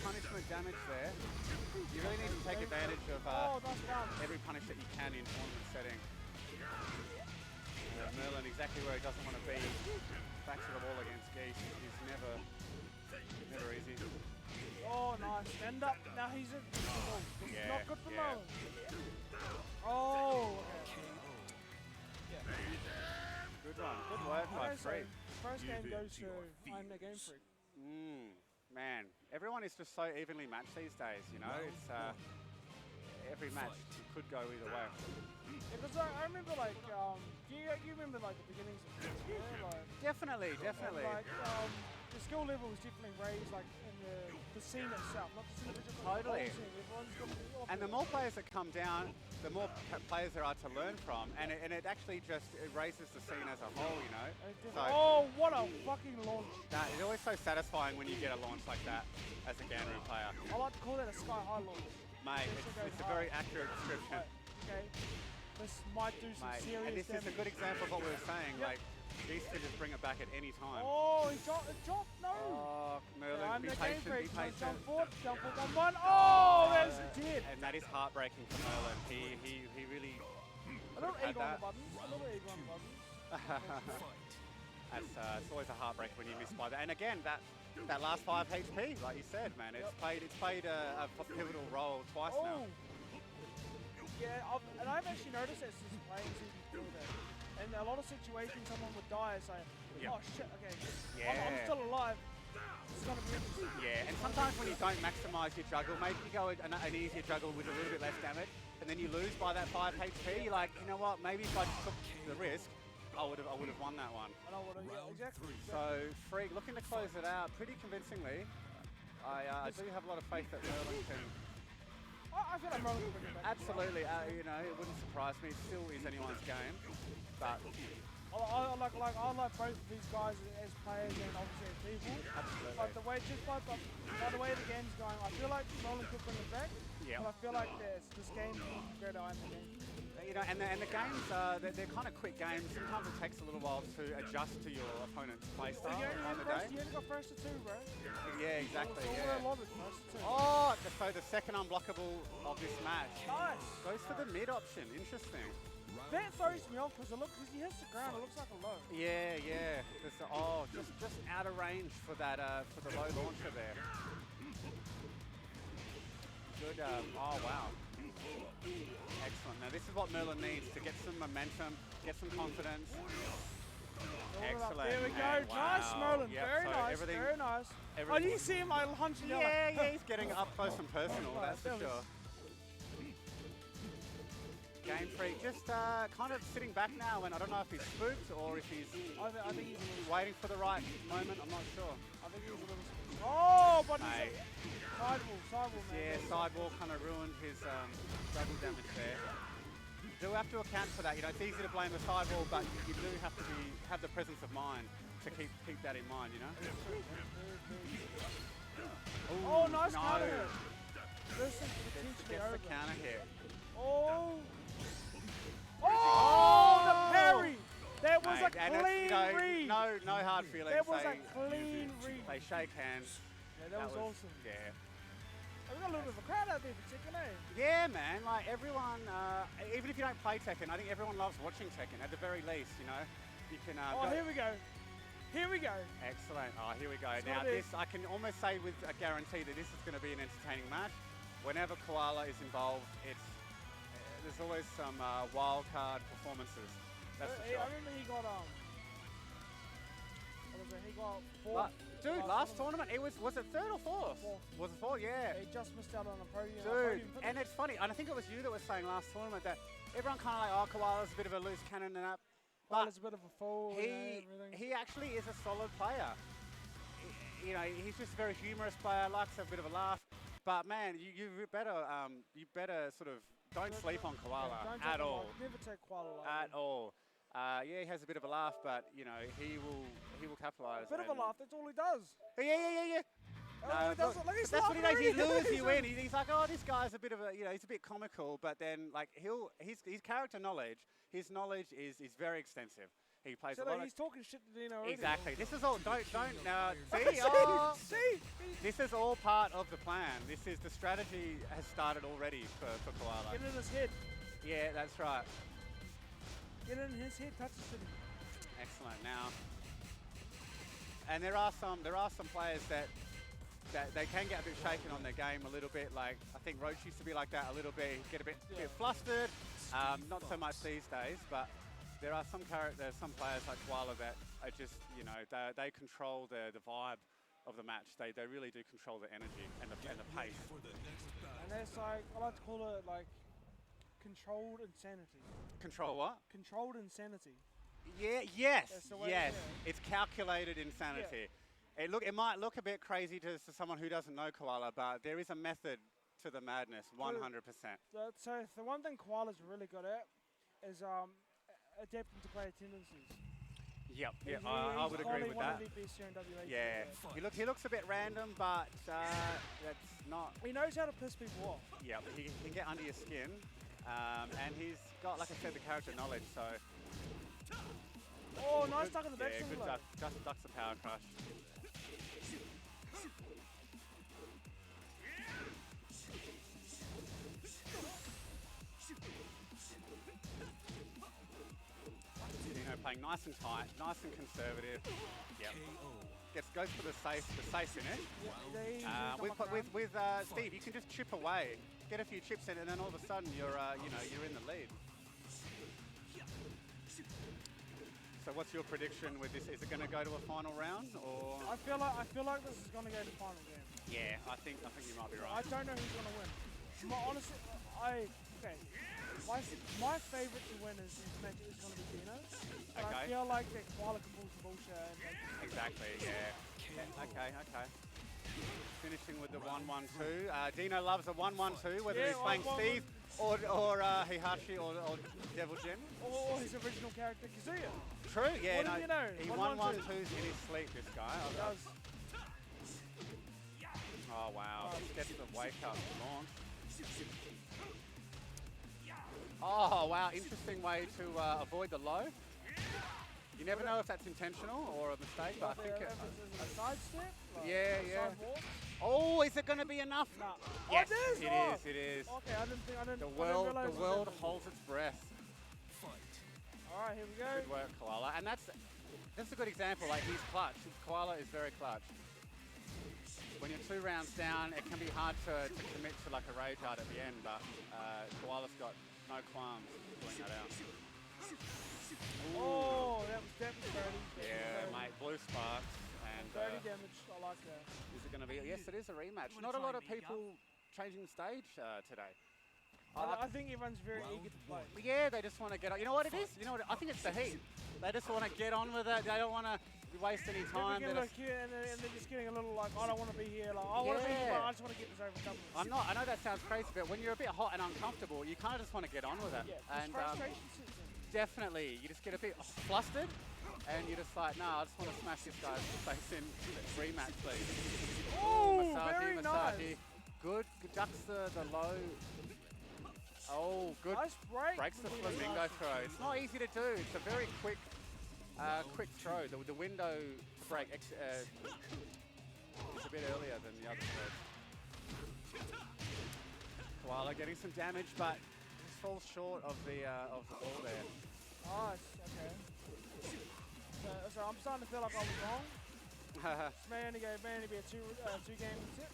punishment damage there. You really need to take advantage of every punish that you can in tournament setting. Merlin exactly where he doesn't want to be. Back to the wall against Geese is never easy. Oh, nice. Stand up. Now he's in. This is not good for Merlin. Oh, okay. Yeah. Good one. Good work by Freak. First game goes to I'm the Game Freak. Man, everyone is just so evenly matched these days, you know? It's every match could go either way. Yeah, because I remember you remember the beginnings of this, Definitely. Like, the skill level was definitely raised in the scene itself, not just individual. Totally. Scene. And the more players that come down, the more players there are to learn from, and it actually just raises the scene as a whole, you know? So, what a fucking launch. It's always so satisfying when you get a launch like that as a Ganru player. I like to call that a sky high launch. Mate, it's a very accurate description. Okay. This might do some serious and this damage. is a good example of what we were saying, like, Geese can just bring it back at any time. Oh, he dropped, no! Oh, Merlin, I'm be the patient, Game Freak. be patient. Jump forward, 1-1. Oh, that's dead. And that is heartbreaking for Merlin. He really... A little egg on the buttons. It's always a heartbreak when you miss by that. And again, that last 5 HP, like you said, man, it's played a pivotal role twice now. Yeah, and I've actually noticed that since playing Season 2 that in a lot of situations someone would die and say, oh shit, okay, I'm still alive. sometimes when you don't maximise your juggle, maybe you go an easier juggle with a little bit less damage, and then you lose by that 5 HP. You're like, you know what? Maybe if I just took the risk, I would have won that one. I know what exactly. So Freak looking to close it out pretty convincingly. I do have a lot of faith that Merlin can. I feel like Merlin can bring it back. Absolutely, you know, it wouldn't surprise me. It still is anyone's game, but I like both of these guys as players and obviously as people. absolutely. Like the way, just by the way the game's going, I feel like Merlin could bring it back. Yeah. But I feel like this game is greater than the game. You know, and the games, they're kind of quick games. Sometimes it takes a little while to adjust to your opponent's playstyle You on the day. only got first to 2, bro. Yeah, exactly. So Yeah. a lot of it, first to 2. Oh, so the second unblockable of this match Nice. goes for the mid option. Interesting. That throws me off because he hits the ground. It looks like a low. Yeah, yeah. Just out of range for that for the low launcher there. Good. Oh wow. Excellent. Now this is what Merlin needs to get some momentum, get some confidence. Excellent. There we go. And Nice, wow. Merlin. Yep, Very so nice. Very nice. Oh, everything- do you see him like hunching down? Yeah, like, yeah, he's getting up close and personal, Oh, that's for that was- sure. Game Freak just kind of sitting back now, and I don't know if he's spooked or if he's I think he's a little. waiting for the right moment, I'm not sure. I think he's a little. Oh, but Mate. sidewall, man. Yeah, sidewall kind of ruined his double damage there. Do have to account for that. You know, it's easy to blame the sidewall, but you do have to have the presence of mind to keep that in mind, you know? Ooh, Oh, nice no. counter hit. This is potentially Gets over. the counter hit. Oh. Oh, the parry. That was Mate, a and clean it's, you know, read. no hard feelings. That was a They- clean read. They shake hands. Yeah, that was awesome. Yeah. We got a little bit of a crowd out there for Tekken, eh? Yeah, man. Like everyone, even if you don't play Tekken, I think everyone loves watching Tekken. At the very least, you know, you can. Oh, here we go. Here we go. Excellent. Oh, here we go. It's Now gonna be- this, I can almost say with a guarantee that this is going to be an entertaining match. Whenever Koala is involved, there's always some wild card performances. That's for I sure. remember he got what was it? He got 4th. Dude, last tournament, was it 3rd or 4th? 4th. Was it 4th? Yeah. He just missed out on a podium. Dude, and it's funny, and I think it was you that was saying last tournament that everyone kind of like, oh, Koala's a bit of a loose cannon and that. Well, But it's a bit of a fool. he actually is a solid player. You know, he's just a very humorous player, likes to have a bit of a laugh. But man, you better sort of don't sleep on Koala at all. Never take Koala lightly. At all. Yeah, he has a bit of a laugh, but you know, he will capitalize. A bit of a laugh, that's all he does. Yeah. Oh, he does it. Look, he's But that's what he does. laughing He already. lures you in. He's like, oh, this guy's a bit of a, you know, he's a bit comical. But then, like, his character knowledge, his knowledge is very extensive. He plays So a lot he's talking shit to Dino already. Exactly. This is all. Don't see. Oh, See? this is all part of the plan. This is the strategy has started already for Koala. Get in his head. Yeah, that's right. Get in his head, touch his city. Excellent. Now, and there are some players that they can get a bit shaken on their game a little bit. Like I think Roach used to be like that a little bit. Get a bit flustered. Not so much these days, but there are some players like Koala that are just, you know, they control the vibe of the match. They really do control the energy and the pace. And that's like, I like to call it like controlled insanity. Control what? Controlled insanity. Yeah, yes, That's the way, yes. yeah. It's calculated insanity. It might look a bit crazy to someone who doesn't know Koala, but there is a method to the madness, 100%. So the one thing Koala's really good at is adapting to player tendencies. Yep, yeah, I would agree with that. He's one of the best here in WA. Yeah, he looks a bit random, but that's not. He knows how to piss people off. Yeah, he can get under your skin, and he's got, like I said, the character knowledge. So. Oh, nice duck in the back. Yeah, good duck. Just ducks the power crush. Dino playing nice and tight, nice and conservative. Yep. Goes for the safe finish. With Steve, you can just chip away, get a few chips in, and then all of a sudden you're in the lead. So what's your prediction with this? Is it going to go to a final round or? I feel like this is gonna go to final game. Yeah, I think you might be right. I don't know who's gonna win. Honestly, my favorite to win is gonna be Dino. But Okay. I feel like that Koala can pull some bullshit. Exactly. Yeah. Okay. Finishing with the 1-1-2. Dino loves a 1-1-2, whether he's playing Steve or Heihachi or Devil Jin. Or his original character Kazuya. True. Yeah. What do you know? He 1-1-2s in his sleep. This guy. He does. Oh wow! Gets the wake up launch. Oh wow! Interesting way to avoid the low. You never know if that's intentional or a mistake, but I think it's a side step. Yeah. Side walk. Oh, is it going to be enough? Nah. Yes, Oh, it is. Okay, I didn't. The world holds its breath. All right, here we go. Good work, Koala, and that's a good example. Like he's clutch. Koala is very clutch. When you're 2 rounds down, it can be hard to commit to like a rage art at the end, but Koala's got no qualms pulling that out. Ooh. Oh, that was dirty. Yeah, mate, blue sparks and 30 damage. I like that. Is it going to be? Yes, it is a rematch. Not a lot of people changing stage today. I think everyone's very eager to play. Yeah, they just want to get on. You know what it is? You know what? I think it's the heat. They just want to get on with it. They don't want to waste any time. And they're just getting a little like, I don't want to be here. Like, I want to be here, but I just want to get this over and done with. I know that sounds crazy, but when you're a bit hot and uncomfortable, you kind of just want to get on with it. Yeah, and frustration sits in. definitely, you just get a bit flustered, and you're just like, nah, I just want to smash this guy's face in rematch, please. Oh, Masaji. very nice. Good, ducks the low. Oh, good. Nice break. Breaks the flamingo throw. It's not easy to do. It's a very quick throw. The window break is a bit earlier than the other thread. Koala getting some damage, but just falls short of the ball there. Nice. Okay. So I'm starting to feel like I was wrong. This may only be a two game tip.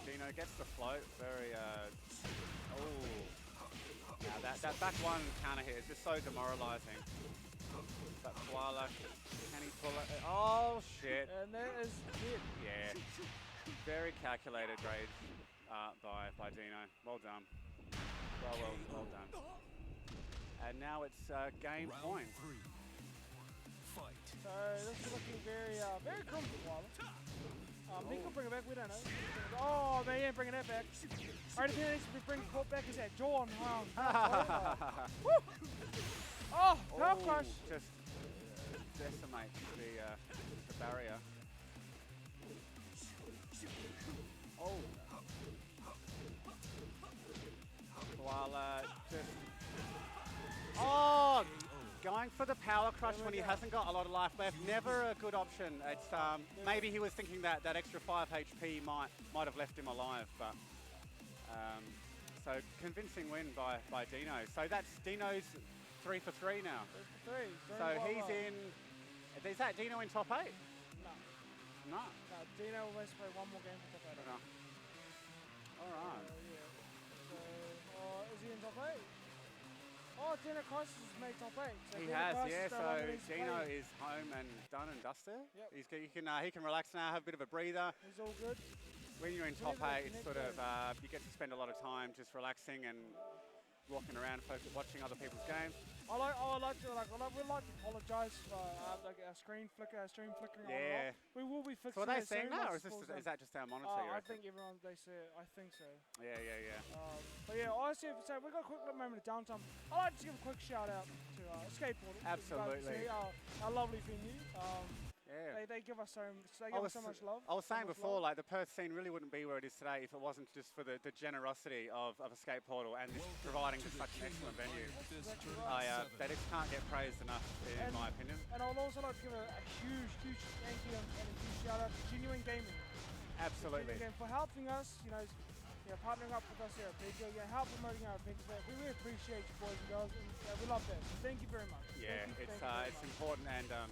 Dino gets the float, very, now that back one counter hit is just so demoralizing. But Koala, can he pull it? Oh, shit. And that is it. Yeah. Very calculated grade by Dino. Well done. Well done. And now it's game point. Fight. So this is looking very comfortable. He could bring it back, we don't know. Oh, man, he ain't bringing that back. Alright, the thing that needs to be bringing caught back is that jaw on Woo! Oh, power crush. Just decimates the barrier. Oh. Koala just... Oh! Going for the power crush when he hasn't got a lot of life left, never a good option. It's maybe he was thinking that extra 5 HP might have left him alive, but so convincing win by Dino. So that's Dino's 3 for 3 now. 3 for 3. So he's in. Is that Dino in top 8? No. No. No, Dino will play one more game for top 8. No. All right. Is he in top 8? Oh, Dino Crisis has made top 8. So He Dino has, Crisis yeah. don't So have any Dino play. is home and done and dusted. Yep. He can relax now, have a bit of a breather. He's all good. When you're in top Whenever 8, it's sort of you get to spend a lot of time just relaxing and walking around, watching other people's games. We'd like to apologise for our stream flickering on and off. We will be fixing So are they it saying soon that, or once is that just our monitor? I think everyone, they say it. I think so. Yeah. But yeah, honestly, so we've got a quick little moment of downtime. I'd like to give a quick shout out to Skateboarding. Absolutely. Our lovely venue. Yeah. They give us so much love. I was saying before, like the Perth scene really wouldn't be where it is today if it wasn't just for the generosity of a skate portal and this providing just such an excellent venue. They just can't get praised enough, in my opinion. And I'd also like to give a huge thank you and a huge shout out to Genuine Gaming. Absolutely. Genuine for helping us, partnering up with us here at Big help promoting our big event. We really appreciate you boys and girls, and we love that. So thank you very much. Yeah, it's important, and we'll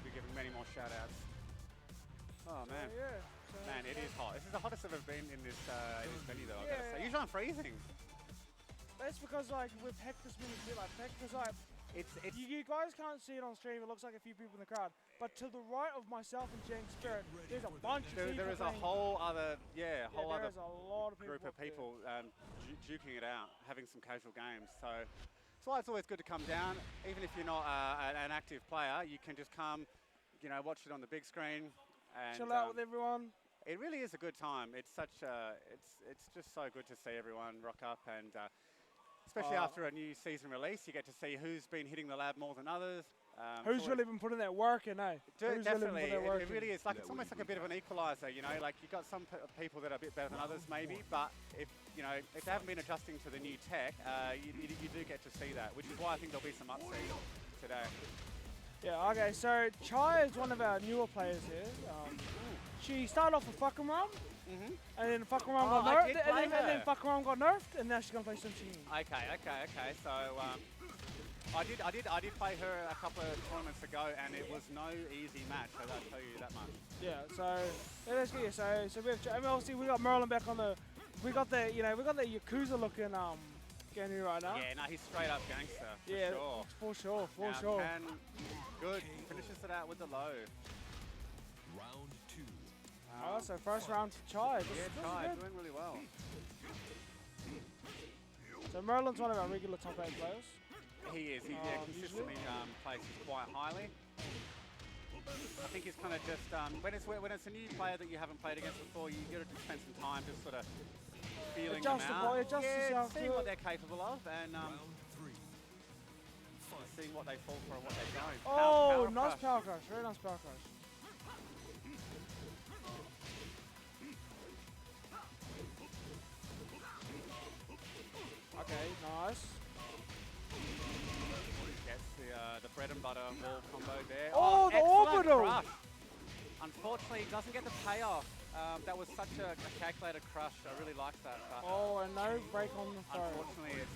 be giving many more shout outs. Oh man. It is hot. This is the hottest I've ever been in this venue though, I've got to say. Usually I'm freezing. That's because like we've hacked this many people. Like because like It's you guys can't see it on stream. It looks like a few people in the crowd, but to the right of myself and Jang Spirit, there's a bunch of people. there is a playing. whole other whole other There's a lot of group of there. people duking it out, having some casual games. So that's why it's always good to come down, even if you're not an active player. You can just come, watch it on the big screen and Chill out with everyone. It really is a good time. It's such it's just so good to see everyone rock up, and especially after a new season release, you get to see who's been hitting the lab more than others. Who's really been putting that work in, eh? Definitely, it really is. Like it's almost like a bit of an equaliser, Like you've got some people that are a bit better than others, maybe. But if they haven't been adjusting to the new tech, you do get to see that, which is why I think there'll be some upsets today. Yeah. Okay. So Chai is one of our newer players here. She started off with Fucking Rum, and then Fucking Rum got nerfed, and then Fucking Rum got nerfed, and now she's gonna play Sun Chi. Okay. So I did play her a couple of tournaments ago, and it was no easy match. I'll tell you that much. Yeah. So let's get so we have. I mean, obviously we got Merlin back on the. We got the Yakuza looking Ganu right now. Yeah. No, he's straight up gangster. For sure. And good. Finishes it out with the low. Round 2. Oh, so first round to Chai. Chai doing really well. So Merlin's one of our regular top 8 players. He is. He consistently places quite highly. I think he's kind of just when it's a new player that you haven't played against before, you got to spend some time just sort of feeling them out, seeing what they're capable of, and seeing what they fall for and what they don't. Oh, nice power crush. Very nice power crush. Okay, nice. Gets the bread and butter wall combo there. Oh, the orbital! Crush. Unfortunately, he doesn't get the payoff. That was such a calculated crush. I really liked that. Oh, and no break on the throw. Unfortunately, it's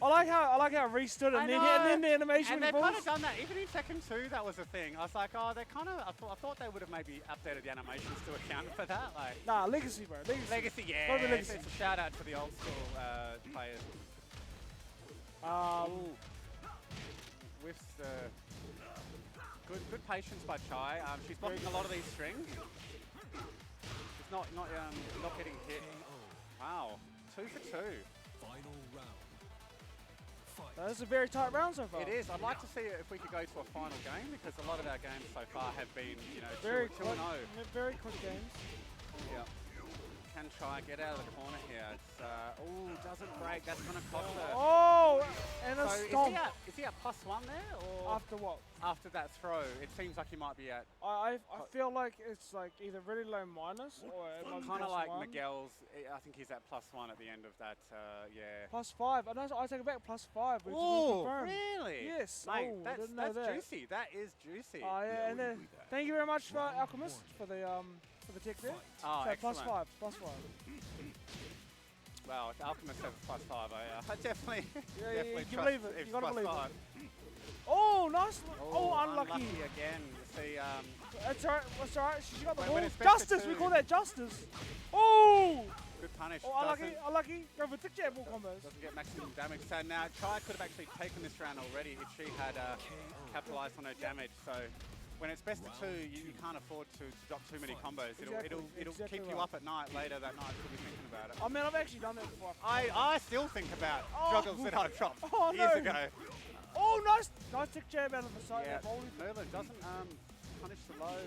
I like how it restood and then the animation. And they've kind of done that. Even in Tekken 2, that was a thing. I was like, oh, they kind of. I thought they would have maybe updated the animations to account for that. Like, nah, Legacy, bro. Legacy, yeah. Legacy. It's a shout out to the old school players. Whiffs good patience by Chai. She's blocking a lot of these strings. She's not getting hit. Wow, 2 for 2. Final round. That's a very tight round so far. It is. I'd like to see if we could go to a final game, because a lot of our games so far have been, very 2-0. Very quick games. Yeah. Can Chai get out of the corner here? It's doesn't break. That's going to cost her. Oh, and a stomp. Is he at +1 there, or after what? After that throw, it seems like he might be at. I feel like it's like either really low minus or it might be kind of like +1. Miguel's. I think he's at +1 at the end of that. Yeah. +5. I take it back. +5. Oh, really? Yes. Mate, that's that. Juicy. That is juicy. Oh yeah, and then thank you very much for Alchemist for the tick there. Oh, so excellent. +5. Well, if Alchemist says +5, I definitely, definitely you trust believe it. If You gotta believe +5. it. Oh, nice. Oh, unlucky. Again. See, that's alright. That's alright. She got the ball. When Justice. We call that justice. Oh. Good punish. Oh, unlucky. Go for thick jab ball combos. Doesn't get maximum damage. So now Chai could have actually taken this round already if she had capitalized on her damage. So when it's best of 2, you can't afford to drop too many combos. It'll keep you up at night later that night to be thinking about it. I mean, I've actually done that before. I still think about juggles that I've dropped years ago. Oh, nice tick jab out of the side. Yeah, Merlin doesn't punish the low.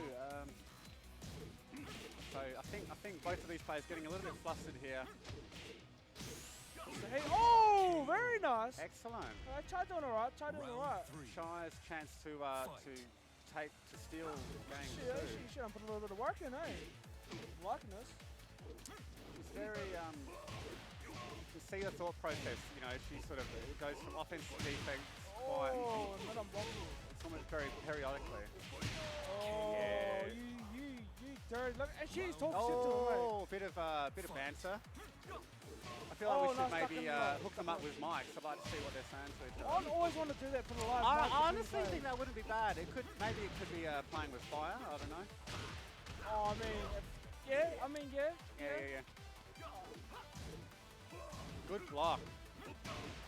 So I think both of these players getting a little bit flustered here. Hey, oh, very nice. Excellent. Chai doing alright. Chai's chance to steal game 2. She should put a little bit of work in, eh? I'm liking this. She's very you can see the thought process. She sort of goes from offense to defense. Oh, and then I'm blocking. It's almost very periodically. Oh, yeah. You dirty. Look, and she's talking shit to him, mate. Oh, bit of banter. I feel like we should maybe hook them up with mics. I'd like to see what they're saying to each other. I always want to do that for the live. I honestly think that wouldn't be bad. Maybe it could be playing with fire. I don't know. Oh, I mean, yeah. Yeah. good block.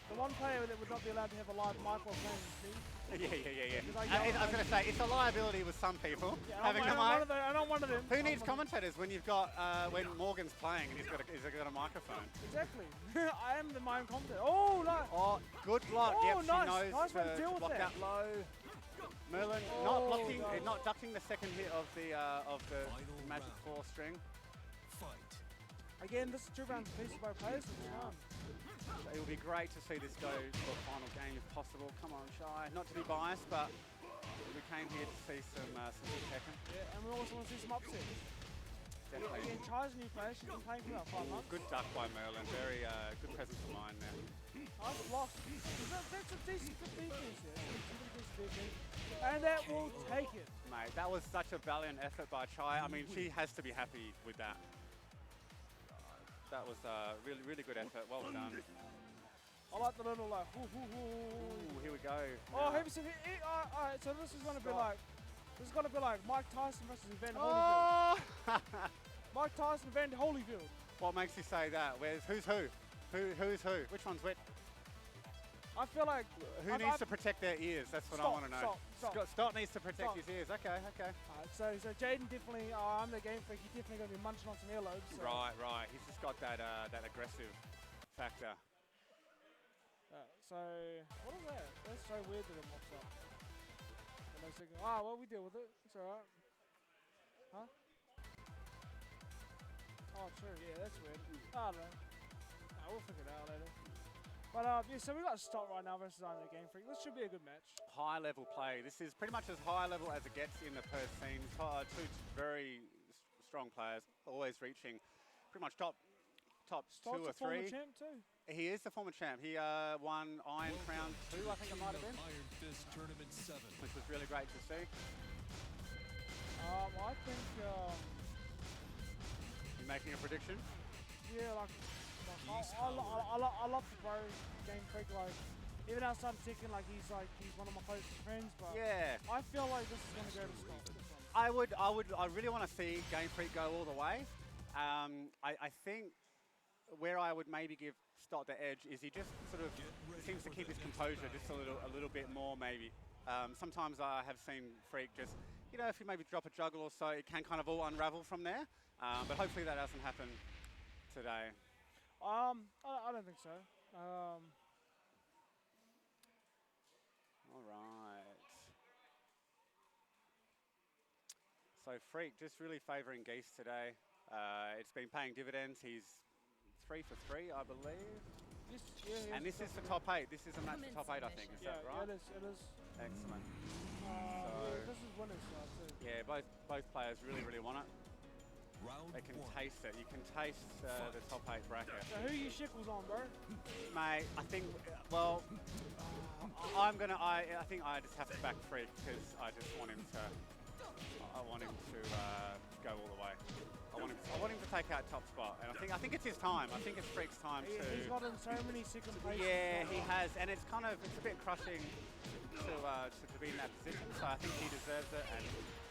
The one player that would not be allowed to have a live mic while playing is me. Yeah. Because I was going to say, it's a liability with some people, Yeah, having a mic. I'm one of them. Who needs commentators when you've got, when Morgan's playing and he's got a microphone? Exactly. I am the mime commentator. Oh, no. Oh, good block. Oh, Yep, nice. she knows Nice way to deal with block that. out low. Merlin Oh, not blocking, God. not ducking the second hit of the Magic round. 4 string. Fight. Again, this is 2 rounds apiece by players. It's fun. So it would be great to see this go to a final game if possible. Come on, Shy. Not to be biased, but we came here to see some good Tekken. Yeah, and we also want to see some upsets. Definitely. Again, Chai's a new player. She's been playing for about 5 months. Good duck by Merlin. Very good presence of mind there. Nice block. That's a decent defense here. And that will take it. Mate, that was such a valiant effort by Chai. I mean, she has to be happy with that. That was a really good effort. Well done. I like the little like. Ooh, here we go. Oh, have you seen it? Alright, so this is gonna be like. This is gonna be like Mike Tyson versus Evander Holyfield. Oh! Mike Tyson, Evander Holyfield. What makes you say that? Who's who? Who's who? Which one's which? I feel like. Who needs to protect their ears? That's what I want to know. Scott needs to protect his ears. Okay. Alright, so Jaden definitely. I'm the game freak. He's definitely gonna be munching on some earlobes. So. Right. He's just got that aggressive factor. So what is that? That's so weird that it pops up. And I was thinking, well, we deal with it. It's alright. Huh? Oh, true. Yeah, that's weird. I don't know. We'll figure it out later. But yeah, so we got Stott right now versus I'm the Game Freak. This should be a good match. High level play. This is pretty much as high level as it gets in the Perth scene. Two very strong players, always reaching pretty much top Stott's 2 or 3. Former champ too. He is the former champ. He won Iron Crown 2, I think it might have been. Iron Fist Tournament 7. Which was really great to see. I think. You making a prediction? Yeah, like I love the bro Game Freak. Like even outside of Tekken, like he's one of my closest friends. But Yeah. I feel like this is gonna go to Stott. I really want to see Game Freak go all the way. I think where I would maybe give Stott the edge is he just sort of seems to keep his composure just a little bit more maybe. Sometimes I have seen Freak just, if you maybe drop a juggle or so, it can kind of all unravel from there. But hopefully that doesn't happen today. I don't think so. All right. So Freak just really favouring Geese today. It's been paying dividends. He's 3 for 3, I believe. And this is the top 8. This is a match for top 8, I think. Is that right? Yeah, it is. Excellent. This is winner's side too. Yeah, both players really want it. Round They can 1. taste it. You can taste the top 8 bracket. So who are you shickles on, bro? Mate, I think, well, I think I just have to back Freak because I just want him to, go all the way. I want him to take out top spot, and I think it's his time. I think it's Freak's time to. He's gotten so many second places. Yeah, he has, and it's a bit crushing to be in that position. So I think he deserves it, and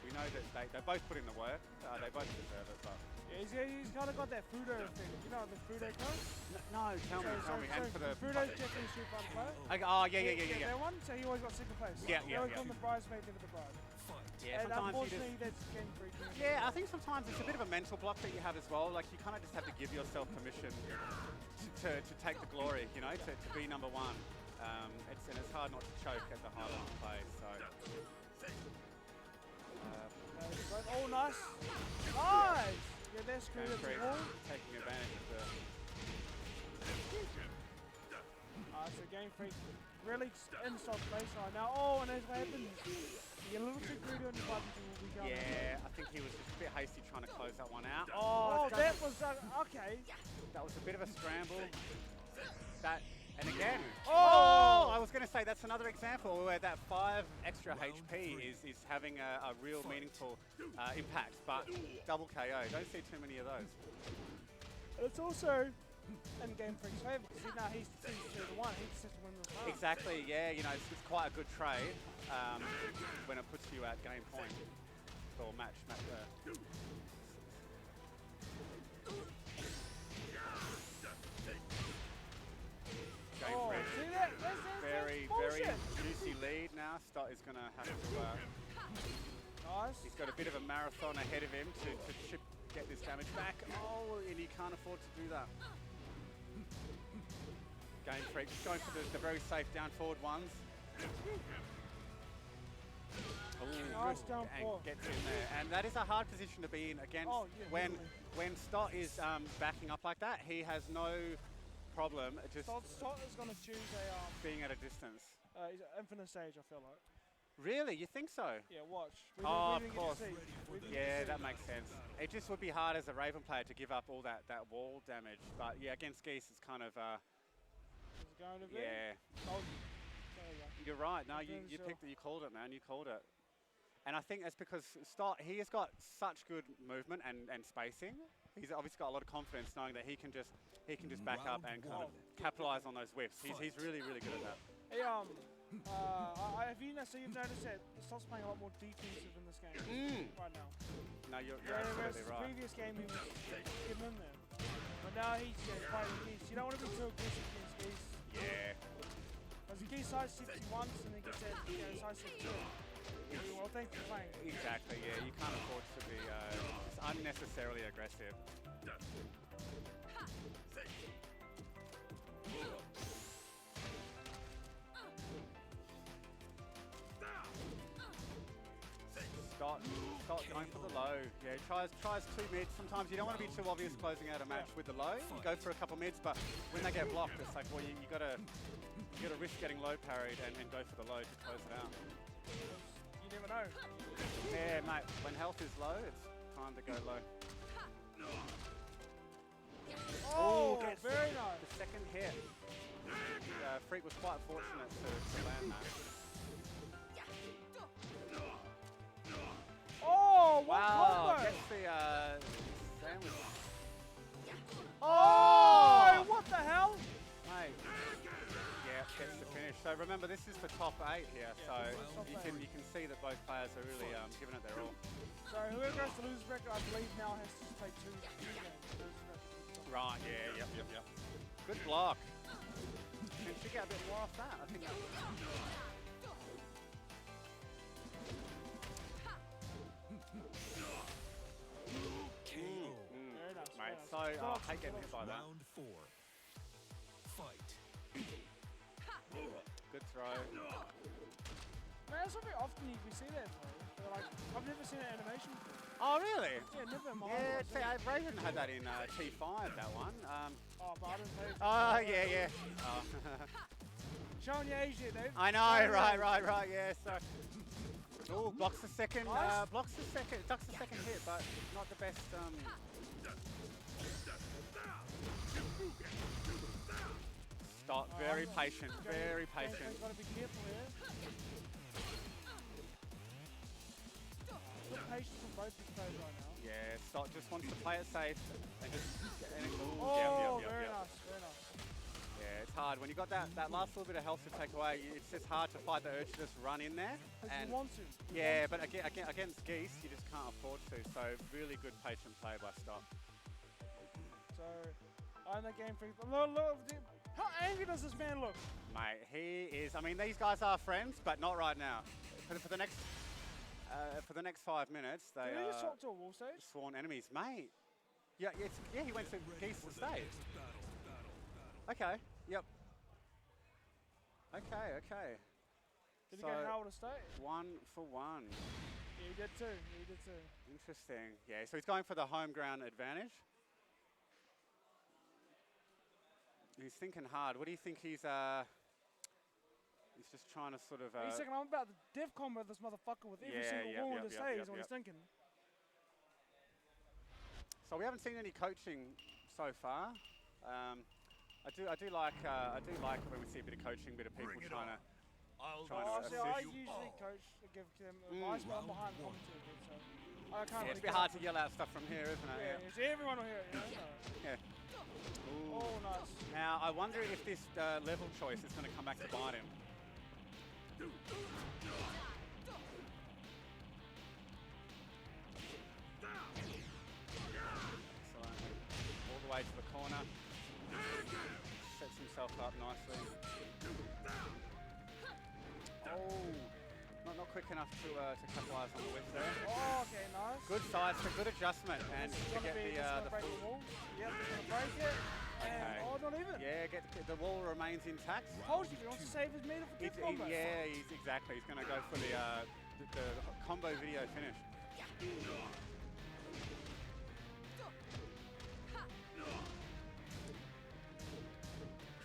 we know that they both put in the work. They both deserve it, but. Yeah, he's kind of got that Fudo thing. You know the Fudo code? No, tell me. And for the Fudo's Japanese Street Fighter player. Oh, yeah. That one, so he always got second place. Yeah. He always won the bridesmaid, never the bride. Yeah, and sometimes unfortunately, that's Game Freak. Yeah, I think sometimes it's a bit of a mental block that you have as well. Like, you kind of just have to give yourself permission to take the glory, to be number 1. It's hard not to choke at the high level play, so. Oh, nice! Nice! Yeah, that's screwed at the wall. Taking advantage of the. So Game Freak really in Stott's place right now. Oh, and that's what happens. You get a little too greedy on your buttons and we'll be going. Yeah, I think he was just a bit hasty trying to close that one out. Oh, that was okay. That was a bit of a scramble. And again. Oh! I was going to say that's another example where that 5 extra HP is having a real meaningful impact. But double KO, don't see too many of those. It's also in Game Freak's favour because now he's 2-1. He just has to win the round. Exactly. Yeah. It's quite a good trade when it puts you at game point or match. very juicy lead now. Stott is going to have to... Nice. He's got a bit of a marathon ahead of him to get this damage back. Oh, and he can't afford to do that. Game Freak just going for the very safe down forward ones. Nice down and forward. gets in there. And that is a hard position to be in against when Stott is backing up like that. He has no problem just Stott is going to choose a being at a distance. he's an infinite stage, I feel like. Really? You think so? Yeah, watch. Of course. Yeah, that makes sense. It just would be hard as a Raven player to give up all that wall damage. But yeah, against Geese, it's kind of... Is it going to be? Yeah. Oh, there you go. You're right. No, you picked it. You called it, man. You called it. And I think that's because Stott, he has got such good movement and spacing. He's obviously got a lot of confidence knowing that he can just back up and kind of capitalize on those whiffs. He's really, really good at that. Hey, you've noticed that Stott's playing a lot more defensive in this game right now. No, you're absolutely The right. previous game he was getting in there. But now he's fighting Geese. You don't want to be too aggressive against Geese. Yeah. Because the Geese side steps you once and then gets that side step two. Well, thanks for playing. Exactly, yeah. You can't afford to be just unnecessarily aggressive. Stott going for the low. Yeah, tries 2 mids. Sometimes you don't want to be too obvious closing out a match with the low. You go for a couple mids, but when they get blocked, it's like, well, you gotta risk getting low parried and go for the low to close it out. You never know. Yeah, mate. When health is low, it's time to go low. Oh, gets very nice. The second hit. Freak was quite fortunate to land that. Oh, what Wow, combo! gets the sandwich. Oh, what the hell? Mate. Yeah, gets the finish. So remember, this is the top 8 here, so you can see that both players are really giving it their all. So whoever goes to loser's bracket, I believe now has to play two games. Right, yeah, yep. Good block. And she get a bit more off that. I think Very nice. mate, so I hate getting hit by that. Round 4. Fight. Good throw. Man, that's not very often we see that though. Like, I've never seen an animation before. Oh, really? Yeah, never in my Yeah, life. see, Raven had that in T5, that one. Oh, but I didn't play it. Oh, yeah. Oh. Showing your age here, Dave. I know, right, yeah. So, oh, blocks the second, ducks the second hit, but not the best. Stott, very patient, very patient. Got to be careful here. Good patience from both these players right now. Yeah, Stott just wants to play it safe and just. Very nice. Yeah, it's hard when you got that last little bit of health to take away. It's just hard to fight the urge to just run in there. And you want to. Yeah, but against Geese, you just can't afford to. So really good patient play by Stott. So, I'm the game freak. Look, how angry does this man look? Mate, he is. I mean, these guys are friends, but not right now. For the next 5 minutes, they Did he just are swap to a wall stage? sworn enemies, mate. Yeah, he went to Geese to stage. Okay. Yep. Okay. Did he go Howard to stage? 1 for 1. Yeah, he did too. Interesting. Yeah, so he's going for the home ground advantage. He's thinking hard. What do you think he's just trying to sort of... He's thinking, I'm about to def combo this motherfucker with every single wall in the stage is what he's thinking. So we haven't seen any coaching so far. I do like when we see a bit of coaching, a bit of people trying to assist. I usually coach, give them advice, but I'm behind the commentary, so I can't It's a bit hard to yell out stuff from here, isn't it? Yeah, so everyone will hear it, you know? Yeah. Ooh. Oh, nice. Now, I wonder if this level choice is going to come back to bite him. All the way to the corner. Sets himself up nicely. quick enough to capitalize on the whiff there. Oh, okay, nice. Good size, a good adjustment, and to get the break the wall. Yep, he's gonna break it. And, oh, not even. Yeah, the wall remains intact. Told you, he wants to save his meter for kick combo. Yeah, exactly. He's gonna go for the combo video finish.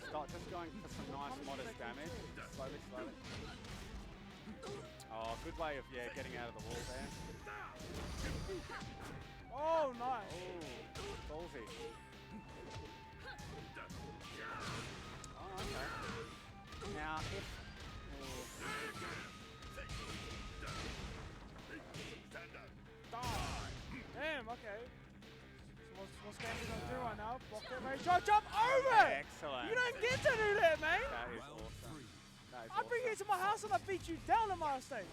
Start just going for some nice modest damage. Slowly, slowly. Oh, good way of getting out of the wall there. Oh, nice. Oh, ballsy. Oh, okay. Now, if... Damn, okay. So what's Gamble gonna do right now? Block it, ready, jump over! Excellent. You don't get to do that, mate! That is awesome. That is I bring you to my house and I beat you down at my estate.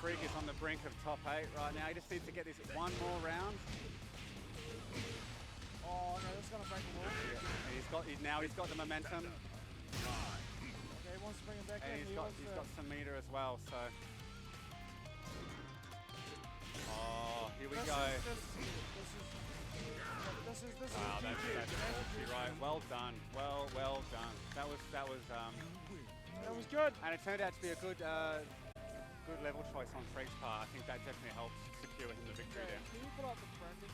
Freak is on the brink of top 8 right now. He just needs to get this one more round. Oh no, that's gonna break the wall. Yeah. He's got the momentum. Okay, he wants to bring it back in. He's got some meter as well, so. Oh, here we go. This is wow, that's ballsy, right. Well done. Well done. That was good. And it turned out to be a good level choice on Freak's part. I think that definitely helps secure him the victory there. Can you pull up the branding?